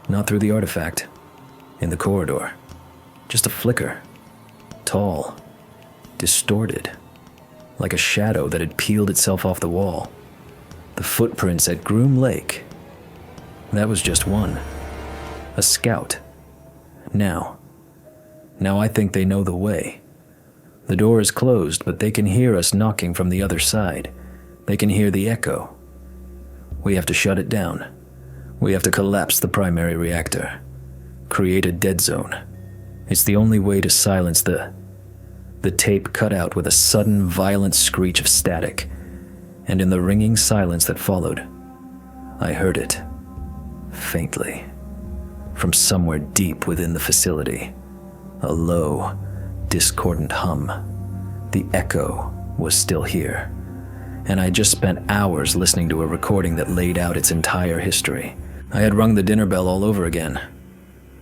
not through the artifact, in the corridor. Just a flicker, tall, distorted, like a shadow that had peeled itself off the wall. The footprints at Groom Lake. That was just one. A scout. Now I think they know the way. The door is closed, but they can hear us knocking from the other side. They can hear the echo. We have to shut it down. We have to collapse the primary reactor. Create a dead zone. It's the only way to silence the tape cut out with a sudden, violent screech of static. And in the ringing silence that followed, I heard it, faintly, from somewhere deep within the facility. A low, discordant hum. The echo was still here, and I just spent hours listening to a recording that laid out its entire history. I had rung the dinner bell all over again.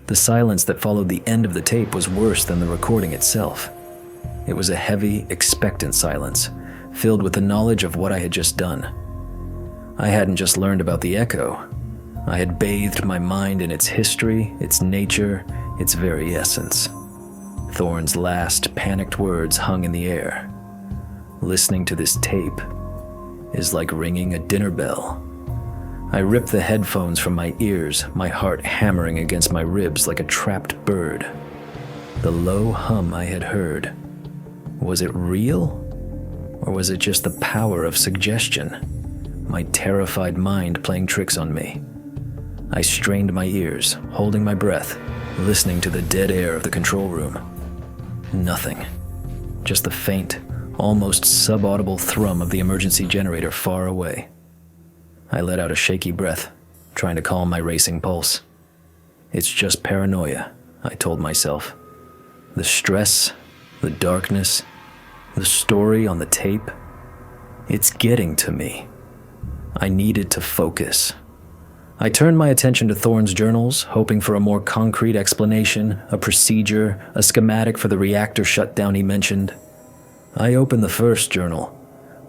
The silence that followed the end of the tape was worse than the recording itself. It was a heavy, expectant silence, filled with the knowledge of what I had just done. I hadn't just learned about the echo. I had bathed my mind in its history, its nature, its very essence. Thorne's last panicked words hung in the air. Listening to this tape is like ringing a dinner bell. I ripped the headphones from my ears, my heart hammering against my ribs like a trapped bird. The low hum I had heard. Was it real? Or was it just the power of suggestion? My terrified mind playing tricks on me. I strained my ears, holding my breath, listening to the dead air of the control room. Nothing. Just the faint, almost subaudible thrum of the emergency generator far away. I let out a shaky breath, trying to calm my racing pulse. It's just paranoia, I told myself. The stress, the darkness, the story on the tape, it's getting to me. I needed to focus. I turned my attention to Thorne's journals, hoping for a more concrete explanation, a procedure, a schematic for the reactor shutdown he mentioned. I opened the first journal,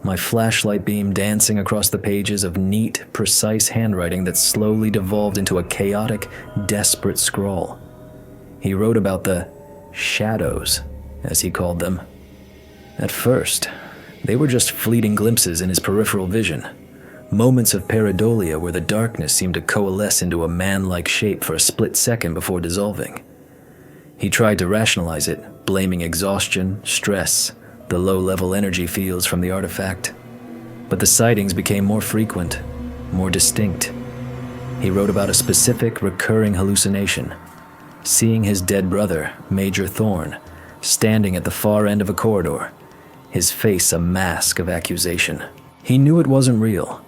my flashlight beam dancing across the pages of neat, precise handwriting that slowly devolved into a chaotic, desperate scrawl. He wrote about the shadows, as he called them. At first, they were just fleeting glimpses in his peripheral vision. Moments of pareidolia where the darkness seemed to coalesce into a man-like shape for a split second before dissolving. He tried to rationalize it, blaming exhaustion, stress, the low-level energy fields from the artifact. But the sightings became more frequent, more distinct. He wrote about a specific, recurring hallucination, seeing his dead brother, Major Thorne, standing at the far end of a corridor, his face a mask of accusation. He knew it wasn't real,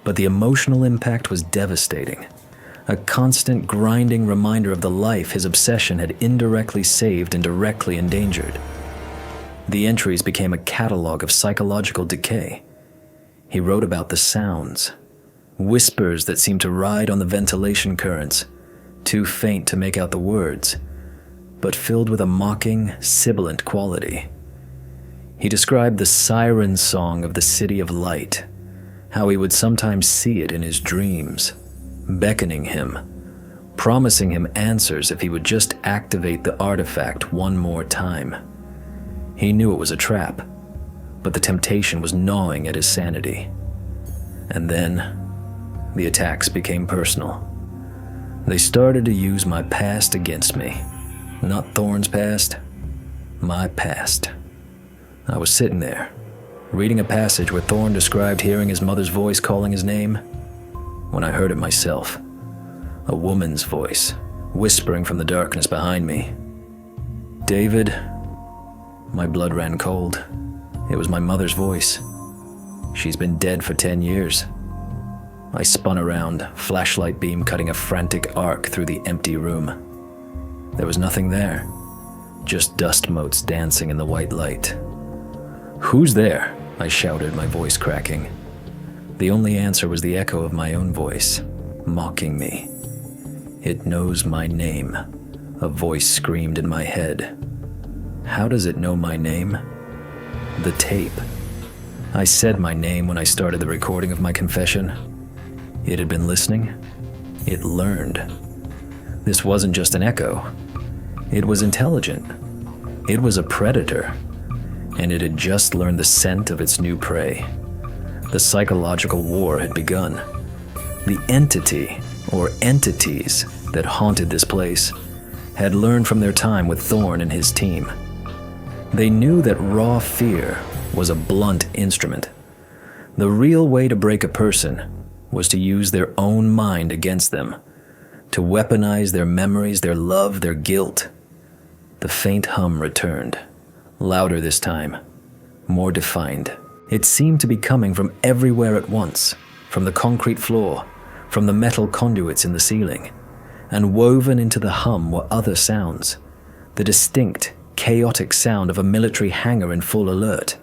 but the emotional impact was devastating. A constant grinding reminder of the life his obsession had indirectly saved and directly endangered. The entries became a catalog of psychological decay. He wrote about the sounds, whispers that seemed to ride on the ventilation currents, too faint to make out the words, but filled with a mocking, sibilant quality. He described the siren song of the City of Light, how he would sometimes see it in his dreams, beckoning him, promising him answers if he would just activate the artifact one more time. He knew it was a trap, but the temptation was gnawing at his sanity. And then, the attacks became personal. They started to use my past against me. Not Thorn's past, my past. I was sitting there, reading a passage where Thorn described hearing his mother's voice calling his name, when I heard it myself. A woman's voice, whispering from the darkness behind me. David. My blood ran cold. It was my mother's voice. She's been dead for 10 years. I spun around, flashlight beam cutting a frantic arc through the empty room. There was nothing there, just dust motes dancing in the white light. "Who's there?" I shouted, my voice cracking. The only answer was the echo of my own voice, mocking me. "It knows my name," a voice screamed in my head. How does it know my name? The tape. I said my name when I started the recording of my confession. It had been listening. It learned. This wasn't just an echo. It was intelligent. It was a predator. And it had just learned the scent of its new prey. The psychological war had begun. The entity, or entities, that haunted this place had learned from their time with Thorn and his team. They knew that raw fear was a blunt instrument. The real way to break a person was to use their own mind against them, to weaponize their memories, their love, their guilt. The faint hum returned, louder this time, more defined. It seemed to be coming from everywhere at once, from the concrete floor, from the metal conduits in the ceiling, and woven into the hum were other sounds. The distinct, chaotic sound of a military hangar in full alert,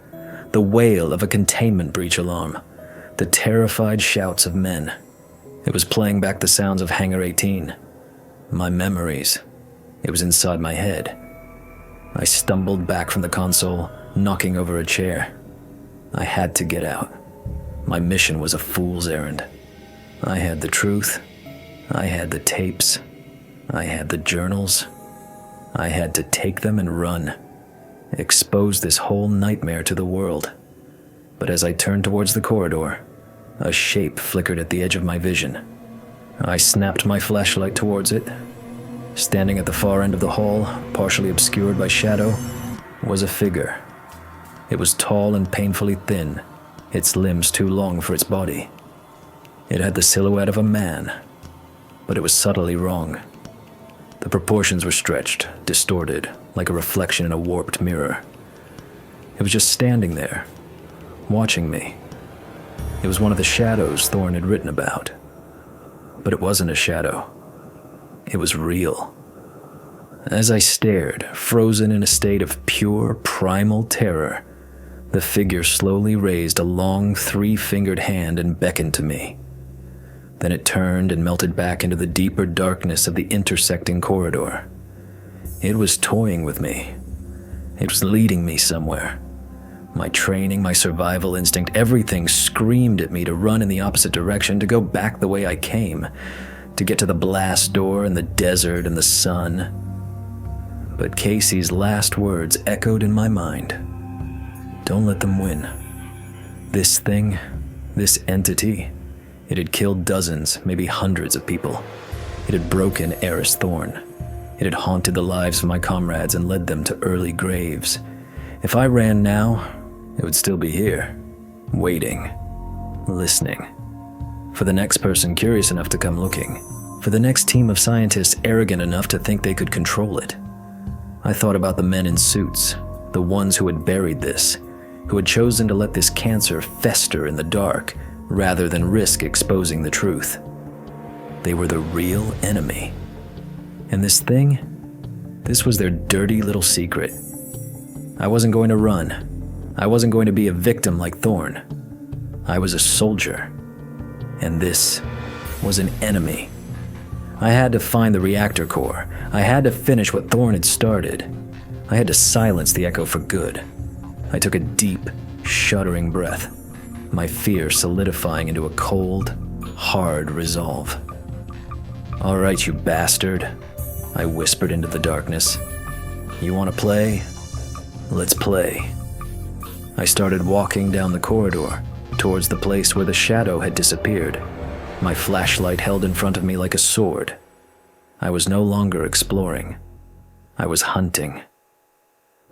the wail of a containment breach alarm, the terrified shouts of men. It was playing back the sounds of Hangar 18. My memories. It was inside my head. I stumbled back from the console, knocking over a chair. I had to get out. My mission was a fool's errand. I had the truth. I had the tapes. I had the journals. I had to take them and run. Expose this whole nightmare to the world. But as I turned towards the corridor, a shape flickered at the edge of my vision. I snapped my flashlight towards it. Standing at the far end of the hall, partially obscured by shadow, was a figure. It was tall and painfully thin, its limbs too long for its body. It had the silhouette of a man, but it was subtly wrong. The proportions were stretched, distorted, like a reflection in a warped mirror. It was just standing there, watching me. It was one of the shadows Thorn had written about. But it wasn't a shadow. It was real. As I stared, frozen in a state of pure, primal terror, the figure slowly raised a long, three-fingered hand and beckoned to me. Then it turned and melted back into the deeper darkness of the intersecting corridor. It was toying with me. It was leading me somewhere. My training, my survival instinct, everything screamed at me to run in the opposite direction, to go back the way I came, to get to the blast door and the desert and the sun. But Casey's last words echoed in my mind. Don't let them win. This thing, this entity, it had killed dozens, maybe hundreds of people. It had broken Eris Thorn. It had haunted the lives of my comrades and led them to early graves. If I ran now, it would still be here, waiting, listening. For the next person curious enough to come looking. For the next team of scientists arrogant enough to think they could control it. I thought about the men in suits, the ones who had buried this, who had chosen to let this cancer fester in the dark rather than risk exposing the truth. They were the real enemy. And this thing, this was their dirty little secret. I wasn't going to run. I wasn't going to be a victim like Thorn. I was a soldier. And this was an enemy. I had to find the reactor core. I had to finish what Thorn had started. I had to silence the echo for good. I took a deep, shuddering breath, my fear solidifying into a cold, hard resolve. "All right, you bastard," I whispered into the darkness. "You want to play? Let's play." I started walking down the corridor, towards the place where the shadow had disappeared, my flashlight held in front of me like a sword. I was no longer exploring. I was hunting.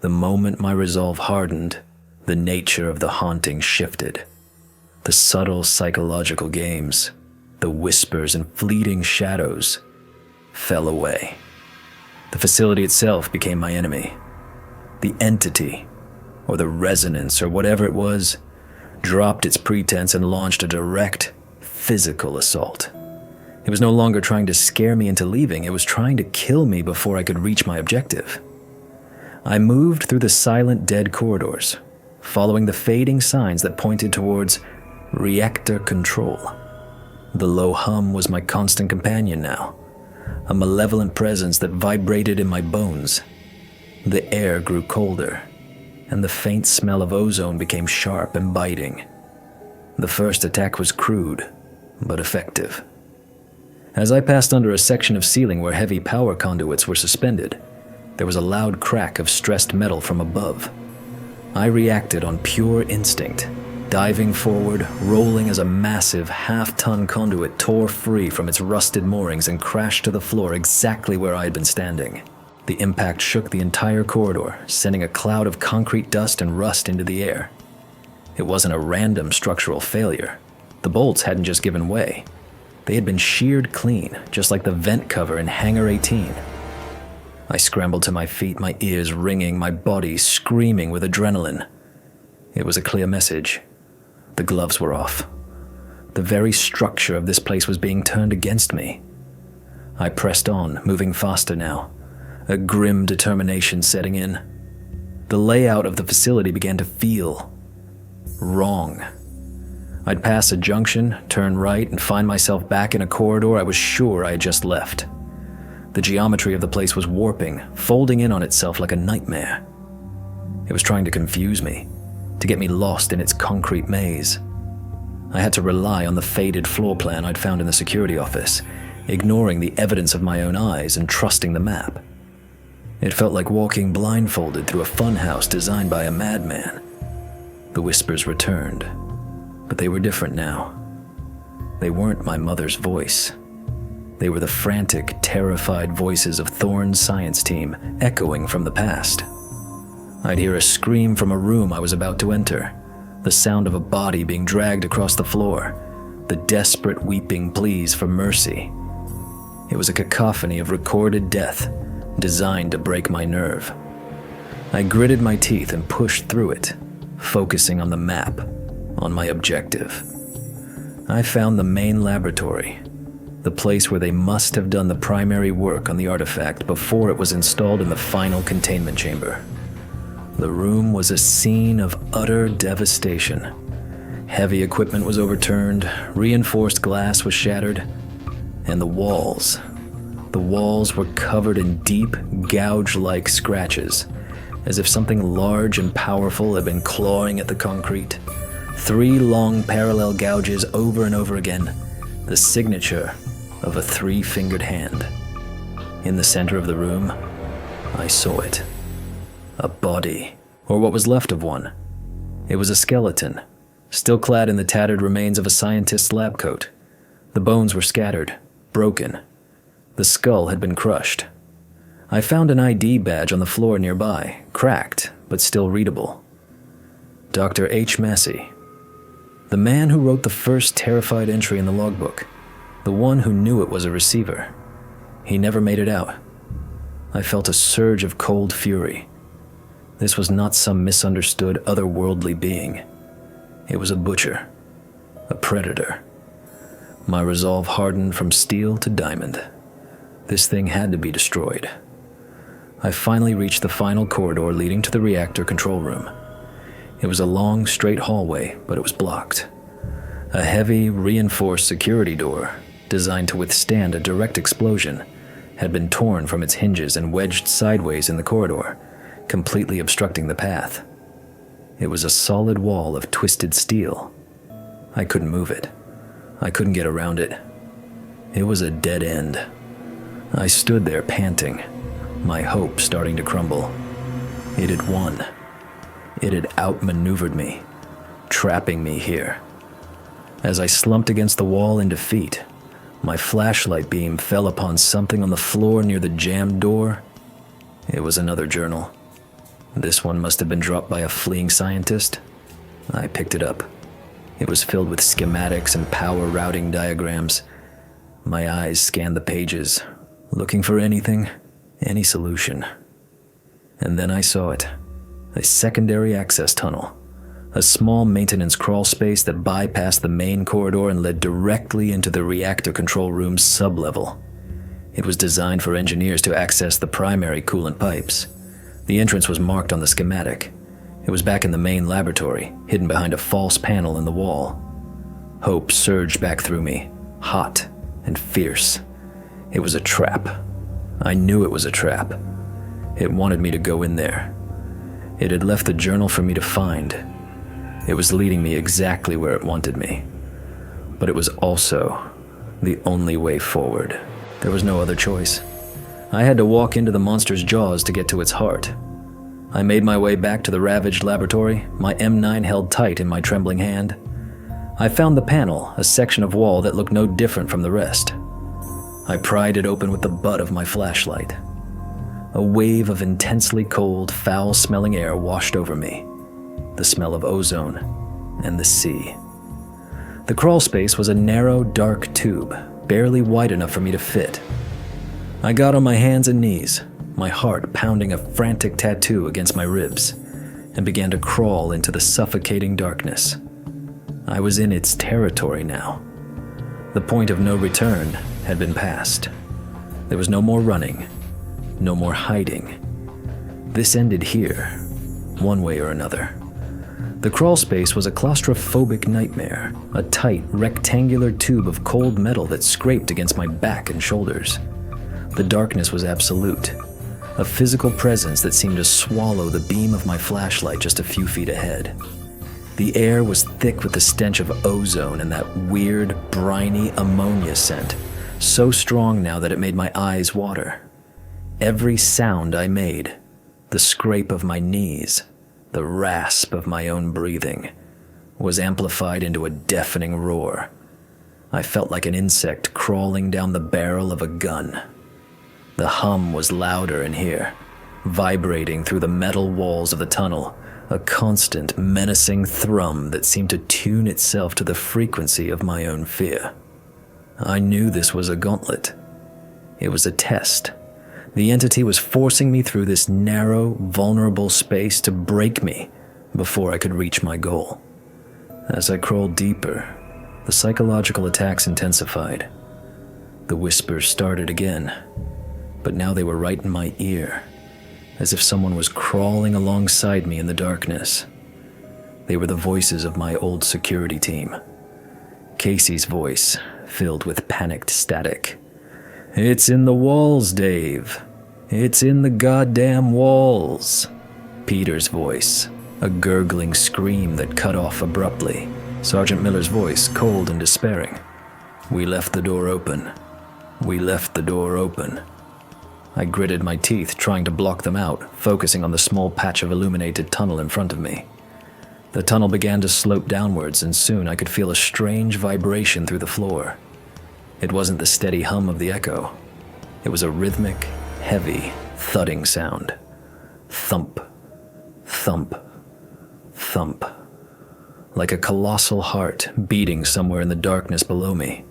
The moment my resolve hardened, the nature of the haunting shifted. The subtle psychological games, the whispers and fleeting shadows, fell away. The facility itself became my enemy. The entity, or the resonance, or whatever it was, dropped its pretense and launched a direct, physical assault. It was no longer trying to scare me into leaving, it was trying to kill me before I could reach my objective. I moved through the silent, dead corridors, following the fading signs that pointed towards reactor control. The low hum was my constant companion now, a malevolent presence that vibrated in my bones. The air grew colder, and the faint smell of ozone became sharp and biting. The first attack was crude, but effective. As I passed under a section of ceiling where heavy power conduits were suspended, there was a loud crack of stressed metal from above. I reacted on pure instinct, diving forward, rolling as a massive half-ton conduit tore free from its rusted moorings and crashed to the floor exactly where I had been standing. The impact shook the entire corridor, sending a cloud of concrete dust and rust into the air. It wasn't a random structural failure. The bolts hadn't just given way. They had been sheared clean, just like the vent cover in Hangar 18. I scrambled to my feet, my ears ringing, my body screaming with adrenaline. It was a clear message. The gloves were off. The very structure of this place was being turned against me. I pressed on, moving faster now, a grim determination setting in. The layout of the facility began to feel wrong. I'd pass a junction, turn right, and find myself back in a corridor I was sure I had just left. The geometry of the place was warping, folding in on itself like a nightmare. It was trying to confuse me, to get me lost in its concrete maze. I had to rely on the faded floor plan I'd found in the security office, ignoring the evidence of my own eyes and trusting the map. It felt like walking blindfolded through a funhouse designed by a madman. The whispers returned, but they were different now. They weren't my mother's voice. They were the frantic, terrified voices of Thorne's science team echoing from the past. I'd hear a scream from a room I was about to enter, the sound of a body being dragged across the floor, the desperate weeping pleas for mercy. It was a cacophony of recorded death, designed to break my nerve. I gritted my teeth and pushed through it, focusing on the map, on my objective. I found the main laboratory, the place where they must have done the primary work on the artifact before it was installed in the final containment chamber. The room was a scene of utter devastation. Heavy equipment was overturned, reinforced glass was shattered, and the walls were covered in deep, gouge-like scratches, as if something large and powerful had been clawing at the concrete. 3 long parallel gouges over and over again, the signature of a 3-fingered hand. In the center of the room, I saw it. A body, or what was left of one. It was a skeleton, still clad in the tattered remains of a scientist's lab coat. The bones were scattered, broken. The skull had been crushed. I found an ID badge on the floor nearby, cracked, but still readable. Dr. H. Massey. The man who wrote the first terrified entry in the logbook. The one who knew it was a receiver. He never made it out. I felt a surge of cold fury. This was not some misunderstood otherworldly being. It was a butcher, a predator. My resolve hardened from steel to diamond. This thing had to be destroyed. I finally reached the final corridor leading to the reactor control room. It was a long, straight hallway, but it was blocked. A heavy, reinforced security door, designed to withstand a direct explosion, had been torn from its hinges and wedged sideways in the corridor, completely obstructing the path. It was a solid wall of twisted steel. I couldn't move it. I couldn't get around it. It was a dead end. I stood there panting, my hope starting to crumble. It had won. It had outmaneuvered me, trapping me here. As I slumped against the wall in defeat, my flashlight beam fell upon something on the floor near the jammed door. It was another journal. This one must have been dropped by a fleeing scientist. I picked it up. It was filled with schematics and power routing diagrams. My eyes scanned the pages, looking for anything, any solution. And then I saw it. A secondary access tunnel. A small maintenance crawl space that bypassed the main corridor and led directly into the reactor control room's sublevel. It was designed for engineers to access the primary coolant pipes. The entrance was marked on the schematic. It was back in the main laboratory, hidden behind a false panel in the wall. Hope surged back through me, hot and fierce. It was a trap. I knew it was a trap. It wanted me to go in there. It had left the journal for me to find. It was leading me exactly where it wanted me. But it was also the only way forward. There was no other choice. I had to walk into the monster's jaws to get to its heart. I made my way back to the ravaged laboratory, my M9 held tight in my trembling hand. I found the panel, a section of wall that looked no different from the rest. I pried it open with the butt of my flashlight. A wave of intensely cold, foul-smelling air washed over me. The smell of ozone and the sea. The crawl space was a narrow, dark tube, barely wide enough for me to fit. I got on my hands and knees, my heart pounding a frantic tattoo against my ribs, and began to crawl into the suffocating darkness. I was in its territory now. The point of no return had been passed. There was no more running, no more hiding. This ended here, one way or another. The crawl space was a claustrophobic nightmare, a tight, rectangular tube of cold metal that scraped against my back and shoulders. The darkness was absolute, a physical presence that seemed to swallow the beam of my flashlight just a few feet ahead. The air was thick with the stench of ozone and that weird, briny ammonia scent, so strong now that it made my eyes water. Every sound I made, the scrape of my knees, the rasp of my own breathing, was amplified into a deafening roar. I felt like an insect crawling down the barrel of a gun. The hum was louder in here, vibrating through the metal walls of the tunnel, a constant, menacing thrum that seemed to tune itself to the frequency of my own fear. I knew this was a gauntlet. It was a test. The entity was forcing me through this narrow, vulnerable space to break me before I could reach my goal. As I crawled deeper, the psychological attacks intensified. The whispers started again, but now they were right in my ear, as if someone was crawling alongside me in the darkness. They were the voices of my old security team. Casey's voice, filled with panicked static. "It's in the walls, Dave. It's in the goddamn walls." Peter's voice, a gurgling scream that cut off abruptly. Sergeant Miller's voice, cold and despairing. "We left the door open. We left the door open." I gritted my teeth, trying to block them out, focusing on the small patch of illuminated tunnel in front of me. The tunnel began to slope downwards, and soon I could feel a strange vibration through the floor. It wasn't the steady hum of the echo. It was a rhythmic, heavy, thudding sound. Thump, thump, thump. Like a colossal heart beating somewhere in the darkness below me.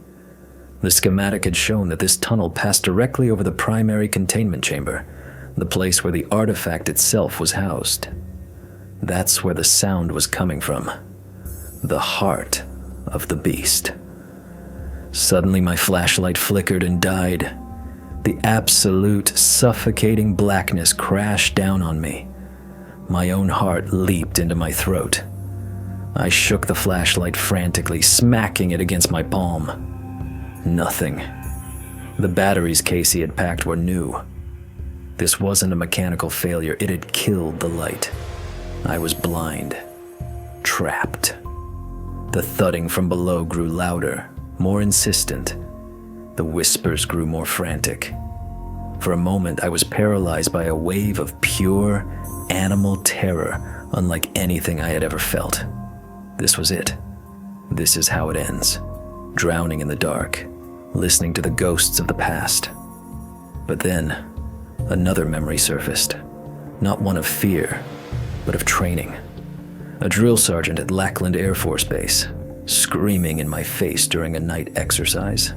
The schematic had shown that this tunnel passed directly over the primary containment chamber, the place where the artifact itself was housed. That's where the sound was coming from. The heart of the beast. Suddenly my flashlight flickered and died. The absolute, suffocating blackness crashed down on me. My own heart leaped into my throat. I shook the flashlight frantically, smacking it against my palm. Nothing. The batteries Casey had packed were new. This wasn't a mechanical failure, it had killed the light. I was blind. Trapped. The thudding from below grew louder, more insistent. The whispers grew more frantic. For a moment, I was paralyzed by a wave of pure, animal terror, unlike anything I had ever felt. This was it. This is how it ends. Drowning in the dark, listening to the ghosts of the past. But then, another memory surfaced. Not one of fear, but of training. A drill sergeant at Lackland Air Force Base, screaming in my face during a night exercise.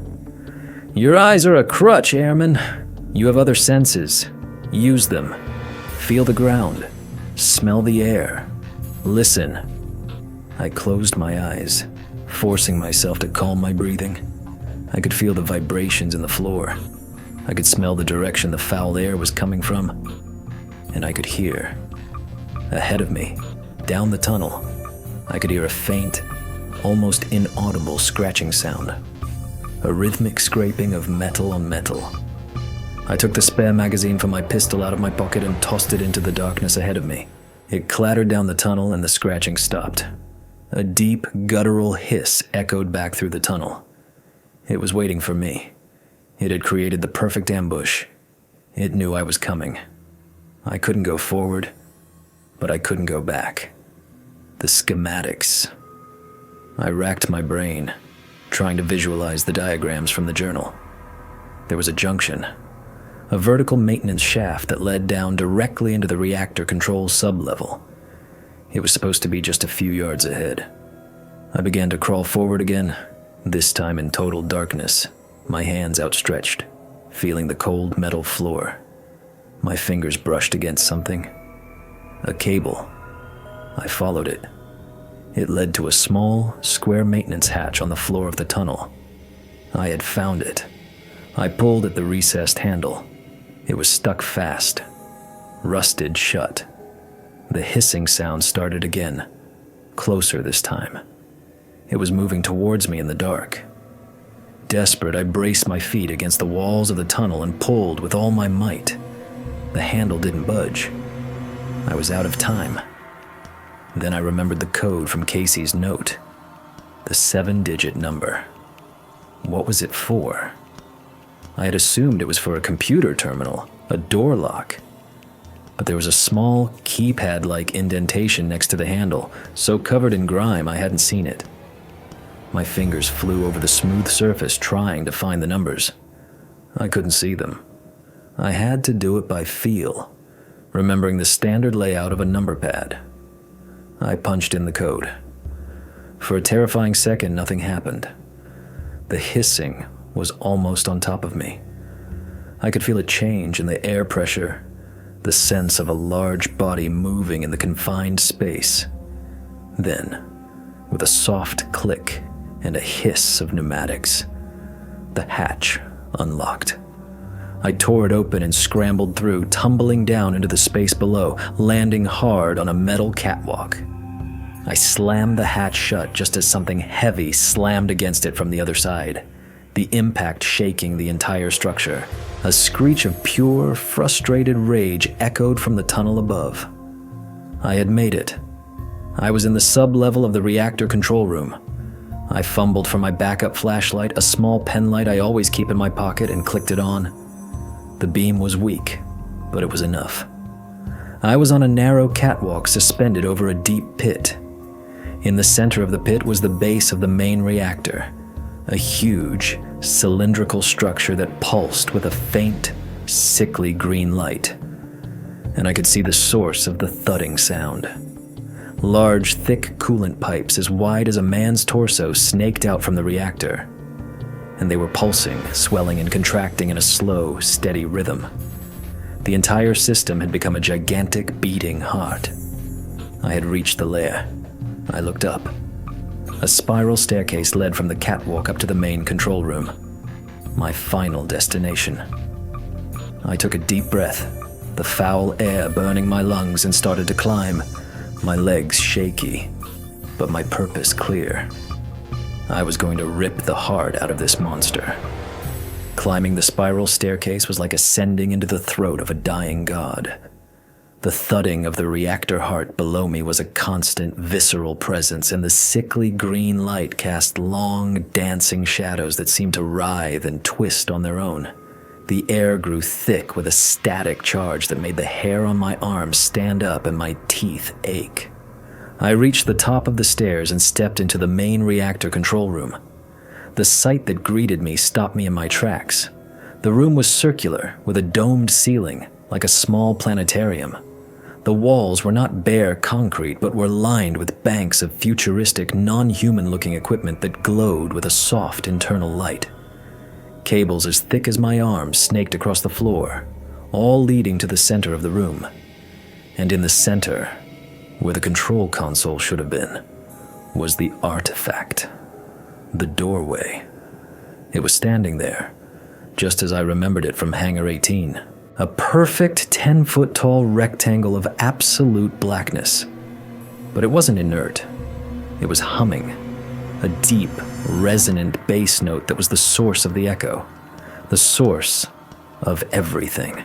"Your eyes are a crutch, airman. You have other senses. Use them. Feel the ground. Smell the air. Listen." I closed my eyes, forcing myself to calm my breathing. I could feel the vibrations in the floor. I could smell the direction the foul air was coming from. And I could hear. Ahead of me, down the tunnel, I could hear a faint, almost inaudible scratching sound. A rhythmic scraping of metal on metal. I took the spare magazine from my pistol out of my pocket and tossed it into the darkness ahead of me. It clattered down the tunnel and the scratching stopped. A deep, guttural hiss echoed back through the tunnel. It was waiting for me. It had created the perfect ambush. It knew I was coming. I couldn't go forward, but I couldn't go back. The schematics. I racked my brain, trying to visualize the diagrams from the journal. There was a junction, a vertical maintenance shaft that led down directly into the reactor control sublevel. It was supposed to be just a few yards ahead. I began to crawl forward again, this time in total darkness, my hands outstretched, feeling the cold metal floor. My fingers brushed against something. A cable. I followed it. It led to a small, square maintenance hatch on the floor of the tunnel. I had found it. I pulled at the recessed handle. It was stuck fast, rusted shut. The hissing sound started again, closer this time. It was moving towards me in the dark. Desperate, I braced my feet against the walls of the tunnel and pulled with all my might. The handle didn't budge. I was out of time. Then I remembered the code from Casey's note. The 7-digit number. What was it for? I had assumed it was for a computer terminal, a door lock. But there was a small, keypad-like indentation next to the handle, so covered in grime I hadn't seen it. My fingers flew over the smooth surface trying to find the numbers. I couldn't see them. I had to do it by feel, remembering the standard layout of a number pad. I punched in the code. For a terrifying second, nothing happened. The hissing was almost on top of me. I could feel a change in the air pressure, the sense of a large body moving in the confined space. Then, with a soft click and a hiss of pneumatics, the hatch unlocked. I tore it open and scrambled through, tumbling down into the space below, landing hard on a metal catwalk. I slammed the hatch shut just as something heavy slammed against it from the other side, the impact shaking the entire structure. A screech of pure, frustrated rage echoed from the tunnel above. I had made it. I was in the sub-level of the reactor control room. I fumbled for my backup flashlight, a small pen light I always keep in my pocket, and clicked it on. The beam was weak, but it was enough. I was on a narrow catwalk suspended over a deep pit. In the center of the pit was the base of the main reactor, a huge, cylindrical structure that pulsed with a faint, sickly green light. And I could see the source of the thudding sound. Large, thick coolant pipes as wide as a man's torso snaked out from the reactor. And they were pulsing, swelling and contracting in a slow, steady rhythm. The entire system had become a gigantic beating heart. I had reached the lair. I looked up. A spiral staircase led from the catwalk up to the main control room. My final destination. I took a deep breath, the foul air burning my lungs, and started to climb, my legs shaky. but my purpose clear. I was going to rip the heart out of this monster. Climbing the spiral staircase was like ascending into the throat of a dying god. The thudding of the reactor heart below me was a constant, visceral presence, and the sickly green light cast long, dancing shadows that seemed to writhe and twist on their own. The air grew thick with a static charge that made the hair on my arms stand up and my teeth ache. I reached the top of the stairs and stepped into the main reactor control room. The sight that greeted me stopped me in my tracks. The room was circular, with a domed ceiling, like a small planetarium. The walls were not bare concrete, but were lined with banks of futuristic, non-human-looking equipment that glowed with a soft internal light. Cables as thick as my arms snaked across the floor, all leading to the center of the room. And in the center, where the control console should have been, was the artifact. The doorway. It was standing there, just as I remembered it from Hangar 18. A perfect 10-foot-tall rectangle of absolute blackness. But it wasn't inert. It was humming. A deep, resonant bass note that was the source of the echo. The source of everything.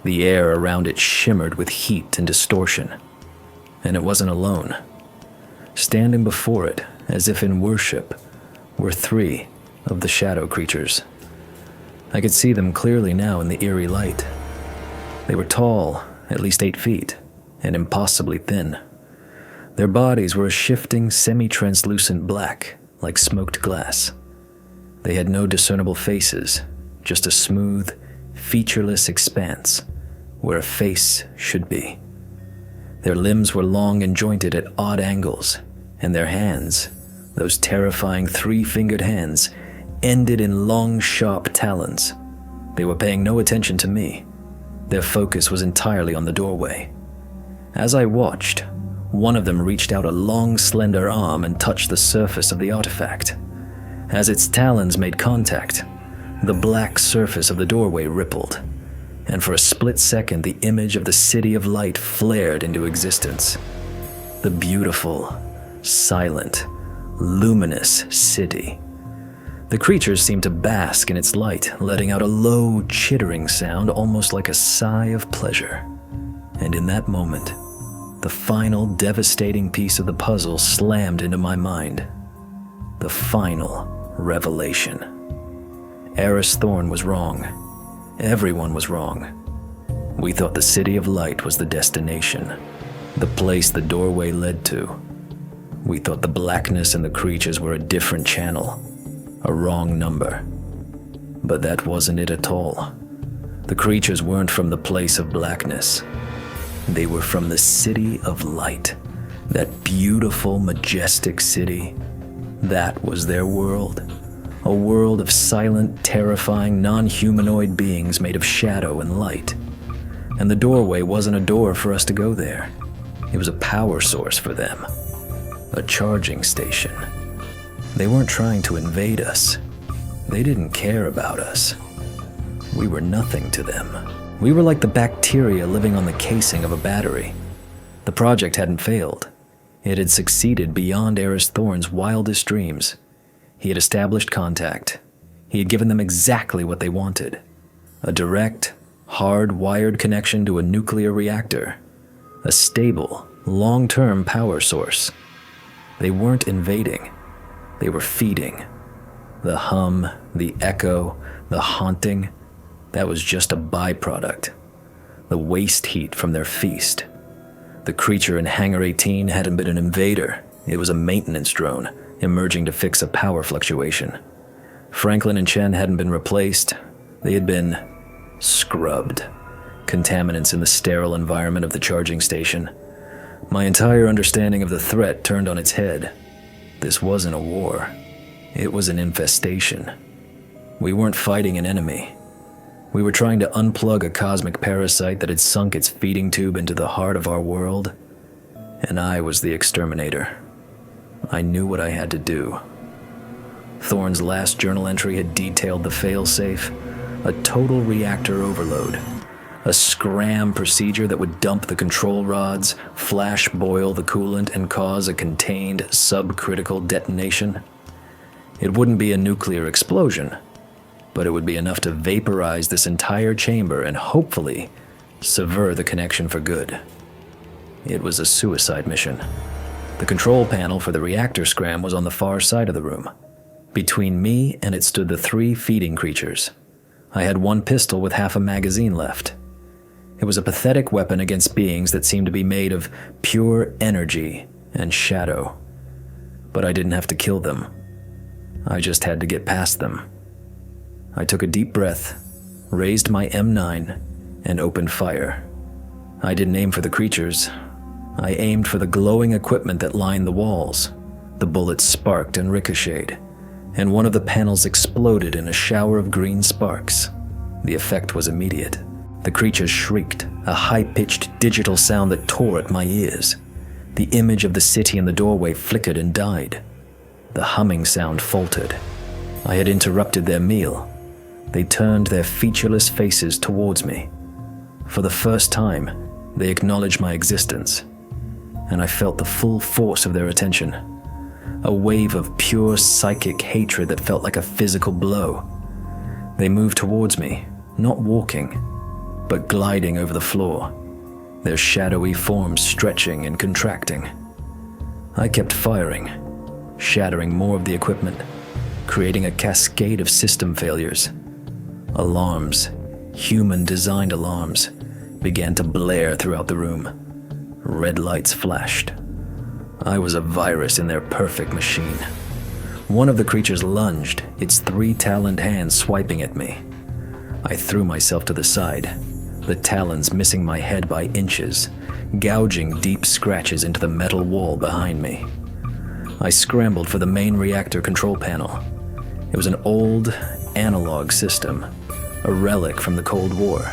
The air around it shimmered with heat and distortion. And it wasn't alone. Standing before it, as if in worship, were 3 of the shadow creatures. I could see them clearly now in the eerie light. They were tall, at least 8 feet, and impossibly thin. Their bodies were a shifting, semi-translucent black, like smoked glass. They had no discernible faces, just a smooth, featureless expanse, where a face should be. Their limbs were long and jointed at odd angles, and their hands, those terrifying 3-fingered hands, ended in long, sharp talons. They were paying no attention to me. Their focus was entirely on the doorway. As I watched, one of them reached out a long, slender arm and touched the surface of the artifact. As its talons made contact, the black surface of the doorway rippled, and for a split second the image of the City of Light flared into existence. The beautiful, silent, luminous city. The creatures seemed to bask in its light, letting out a low, chittering sound almost like a sigh of pleasure. And in that moment, the final devastating piece of the puzzle slammed into my mind. The final revelation. Eris Thorne was wrong. Everyone was wrong. We thought the City of Light was the destination, the place the doorway led to. We thought the blackness and the creatures were a different channel, a wrong number. But that wasn't it at all. The creatures weren't from the place of blackness. They were from the City of Light, that beautiful, majestic city. That was their world. A world of silent, terrifying, non-humanoid beings made of shadow and light. And the doorway wasn't a door for us to go there. It was a power source for them. A charging station. They weren't trying to invade us. They didn't care about us. We were nothing to them. We were like the bacteria living on the casing of a battery. The project hadn't failed. It had succeeded beyond Eris Thorne's wildest dreams. He had established contact. He had given them exactly what they wanted. A direct, hard-wired connection to a nuclear reactor. A stable, long-term power source. They weren't invading. They were feeding. The hum, the echo, the haunting, that was just a byproduct. The waste heat from their feast. The creature in Hangar 18 hadn't been an invader. It was a maintenance drone, emerging to fix a power fluctuation. Franklin and Chen hadn't been replaced. They had been scrubbed. Contaminants in the sterile environment of the charging station. My entire understanding of the threat turned on its head. This wasn't a war. It was an infestation. We weren't fighting an enemy. We were trying to unplug a cosmic parasite that had sunk its feeding tube into the heart of our world, and I was the exterminator. I knew what I had to do. Thorne's last journal entry had detailed the failsafe, a total reactor overload. A scram procedure that would dump the control rods, flash boil the coolant, and cause a contained subcritical detonation. It wouldn't be a nuclear explosion, but it would be enough to vaporize this entire chamber and hopefully sever the connection for good. It was a suicide mission. The control panel for the reactor scram was on the far side of the room. Between me and it stood the 3 feeding creatures. I had 1 pistol with half a magazine left. It was a pathetic weapon against beings that seemed to be made of pure energy and shadow. But I didn't have to kill them. I just had to get past them. I took a deep breath, raised my M9, and opened fire. I didn't aim for the creatures. I aimed for the glowing equipment that lined the walls. The bullets sparked and ricocheted, and one of the panels exploded in a shower of green sparks. The effect was immediate. The creatures shrieked, a high-pitched digital sound that tore at my ears. The image of the city in the doorway flickered and died. The humming sound faltered. I had interrupted their meal. They turned their featureless faces towards me. For the first time, they acknowledged my existence, and I felt the full force of their attention. A wave of pure psychic hatred that felt like a physical blow. They moved towards me, not walking, but gliding over the floor, their shadowy forms stretching and contracting. I kept firing, shattering more of the equipment, creating a cascade of system failures. Alarms, human-designed alarms, began to blare throughout the room. Red lights flashed. I was a virus in their perfect machine. One of the creatures lunged, its 3-taloned hands swiping at me. I threw myself to the side, the talons missing my head by inches, gouging deep scratches into the metal wall behind me. I scrambled for the main reactor control panel. It was an old, analog system, a relic from the Cold War.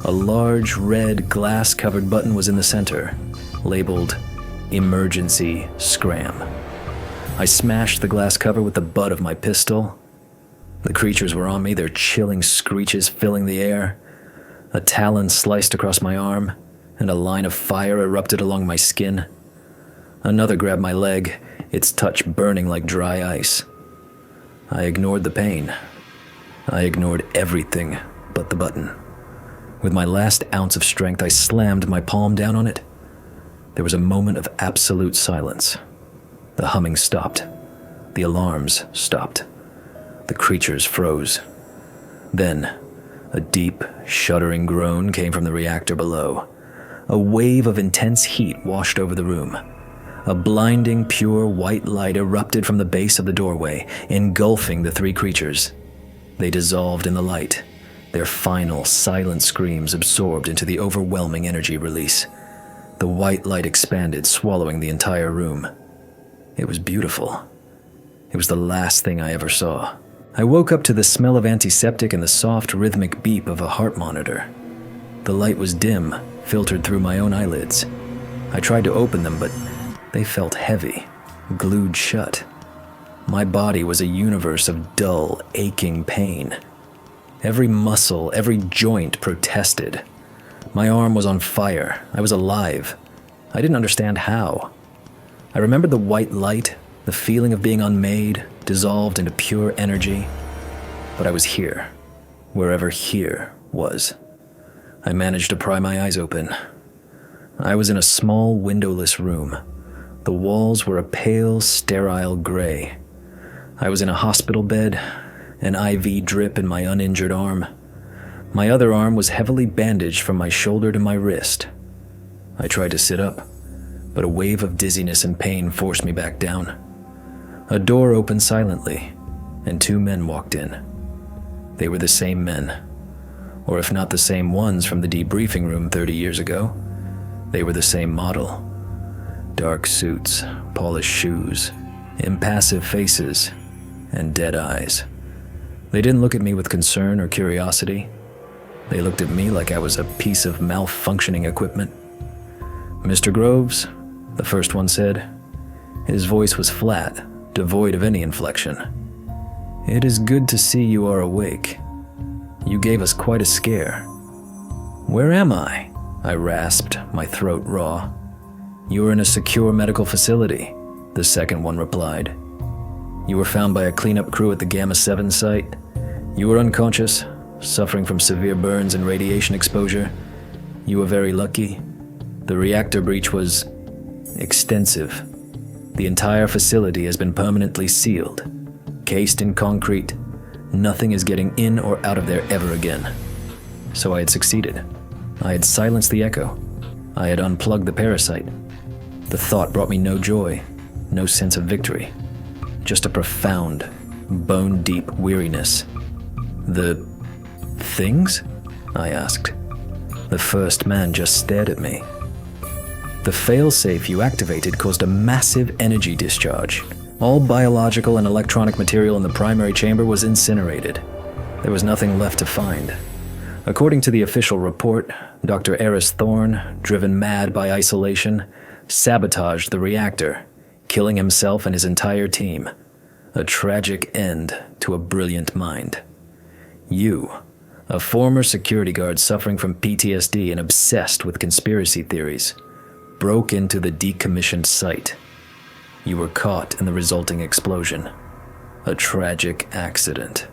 A large, red, glass-covered button was in the center, labeled Emergency Scram. I smashed the glass cover with the butt of my pistol. The creatures were on me, their chilling screeches filling the air. A talon sliced across my arm, and a line of fire erupted along my skin. Another grabbed my leg, its touch burning like dry ice. I ignored the pain. I ignored everything but the button. With my last ounce of strength, I slammed my palm down on it. There was a moment of absolute silence. The humming stopped. The alarms stopped. The creatures froze. Then, a deep, shuddering groan came from the reactor below. A wave of intense heat washed over the room. A blinding, pure white light erupted from the base of the doorway, engulfing the 3 creatures. They dissolved in the light, their final, silent screams absorbed into the overwhelming energy release. The white light expanded, swallowing the entire room. It was beautiful. It was the last thing I ever saw. I woke up to the smell of antiseptic and the soft, rhythmic beep of a heart monitor. The light was dim, filtered through my own eyelids. I tried to open them, but they felt heavy, glued shut. My body was a universe of dull, aching pain. Every muscle, every joint protested. My arm was on fire. I was alive. I didn't understand how. I remembered the white light, the feeling of being unmade, dissolved into pure energy. But I was here, wherever here was. I managed to pry my eyes open. I was in a small, windowless room. The walls were a pale, sterile gray. I was in a hospital bed, an IV drip in my uninjured arm. My other arm was heavily bandaged from my shoulder to my wrist. I tried to sit up, but a wave of dizziness and pain forced me back down. A door opened silently, and 2 men walked in. They were the same men, or if not the same ones from the debriefing room 30 years ago, they were the same model. Dark suits, polished shoes, impassive faces, and dead eyes. They didn't look at me with concern or curiosity. They looked at me like I was a piece of malfunctioning equipment. "Mr. Groves," the first one said. His voice was flat, devoid of any inflection. "It is good to see you are awake. You gave us quite a scare." "Where am I?" I rasped, my throat raw. "You are in a secure medical facility," the second one replied. "You were found by a cleanup crew at the Gamma 7 site. You were unconscious, suffering from severe burns and radiation exposure. You were very lucky. The reactor breach was extensive. The entire facility has been permanently sealed, cased in concrete. Nothing is getting in or out of there ever again." So I had succeeded. I had silenced the echo. I had unplugged the parasite. The thought brought me no joy, no sense of victory, just a profound, bone-deep weariness. "The things?" I asked. The first man just stared at me. "The failsafe you activated caused a massive energy discharge. All biological and electronic material in the primary chamber was incinerated. There was nothing left to find. According to the official report, Dr. Eris Thorne, driven mad by isolation, sabotaged the reactor, killing himself and his entire team. A tragic end to a brilliant mind. You, a former security guard suffering from PTSD and obsessed with conspiracy theories, broke into the decommissioned site. You were caught in the resulting explosion. A tragic accident."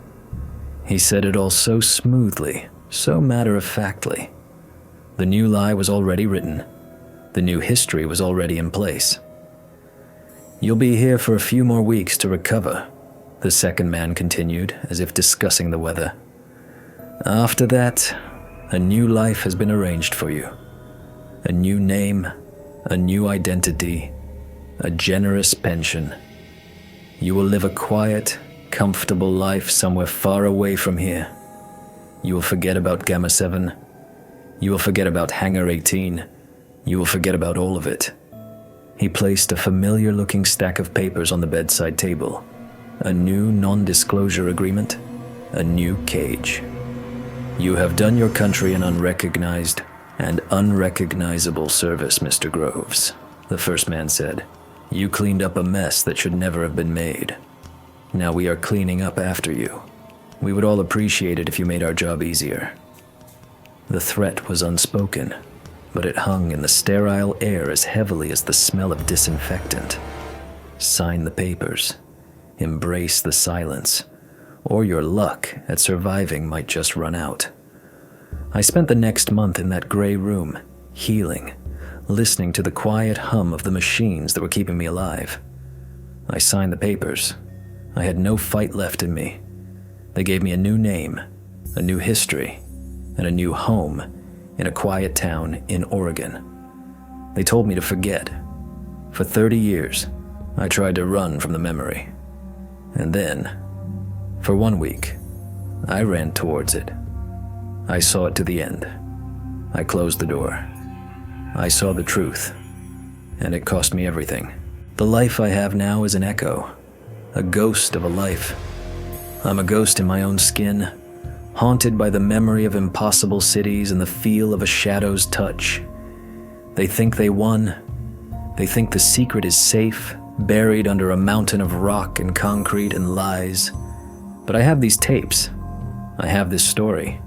He said it all so smoothly, so matter-of-factly. The new lie was already written. The new history was already in place. "You'll be here for a few more weeks to recover," the second man continued, as if discussing the weather. "After that, a new life has been arranged for you. A new name, a new identity, a generous pension. You will live a quiet, comfortable life somewhere far away from here. You will forget about Gamma 7. You will forget about Hangar 18. You will forget about all of it." He placed a familiar-looking stack of papers on the bedside table. A new non-disclosure agreement, a new cage. "You have done your country an unrecognized and unrecognizable service, Mr. Groves," the first man said. "You cleaned up a mess that should never have been made. Now we are cleaning up after you. We would all appreciate it if you made our job easier." The threat was unspoken, but it hung in the sterile air as heavily as the smell of disinfectant. Sign the papers. Embrace the silence, or your luck at surviving might just run out. I spent the next month in that gray room, healing, listening to the quiet hum of the machines that were keeping me alive. I signed the papers. I had no fight left in me. They gave me a new name, a new history, and a new home in a quiet town in Oregon. They told me to forget. For 30 years, I tried to run from the memory. And then, for 1 week, I ran towards it. I saw it to the end. I closed the door. I saw the truth, and it cost me everything. The life I have now is an echo, a ghost of a life. I'm a ghost in my own skin, haunted by the memory of impossible cities and the feel of a shadow's touch. They think they won. They think the secret is safe, buried under a mountain of rock and concrete and lies. But I have these tapes. I have this story.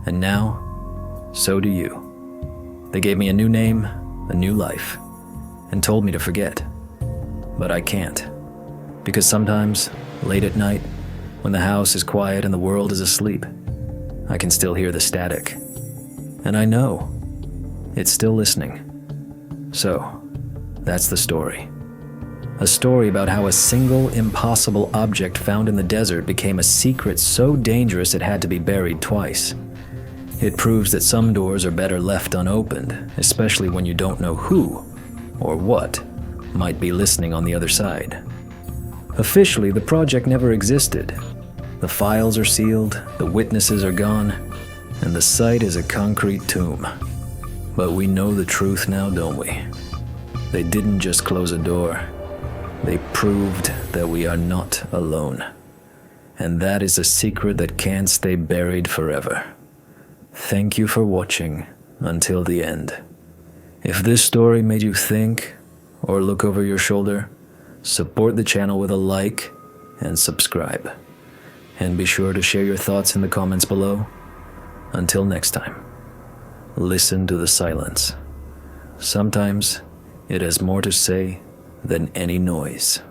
And now, so do you. They gave me a new name, a new life, and told me to forget. But I can't. Because sometimes, late at night, when the house is quiet and the world is asleep, I can still hear the static. And I know it's still listening. So, that's the story. A story about how a single, impossible object found in the desert became a secret so dangerous it had to be buried twice. It proves that some doors are better left unopened, especially when you don't know who or what might be listening on the other side. Officially, the project never existed. The files are sealed, the witnesses are gone, and the site is a concrete tomb. But we know the truth now, don't we? They didn't just close a door. They proved that we are not alone. And that is a secret that can't stay buried forever. Thank you for watching until the end. If this story made you think or look over your shoulder, support the channel with a like and subscribe. And be sure to share your thoughts in the comments below. Until next time. Listen to the silence. Sometimes it has more to say than any noise.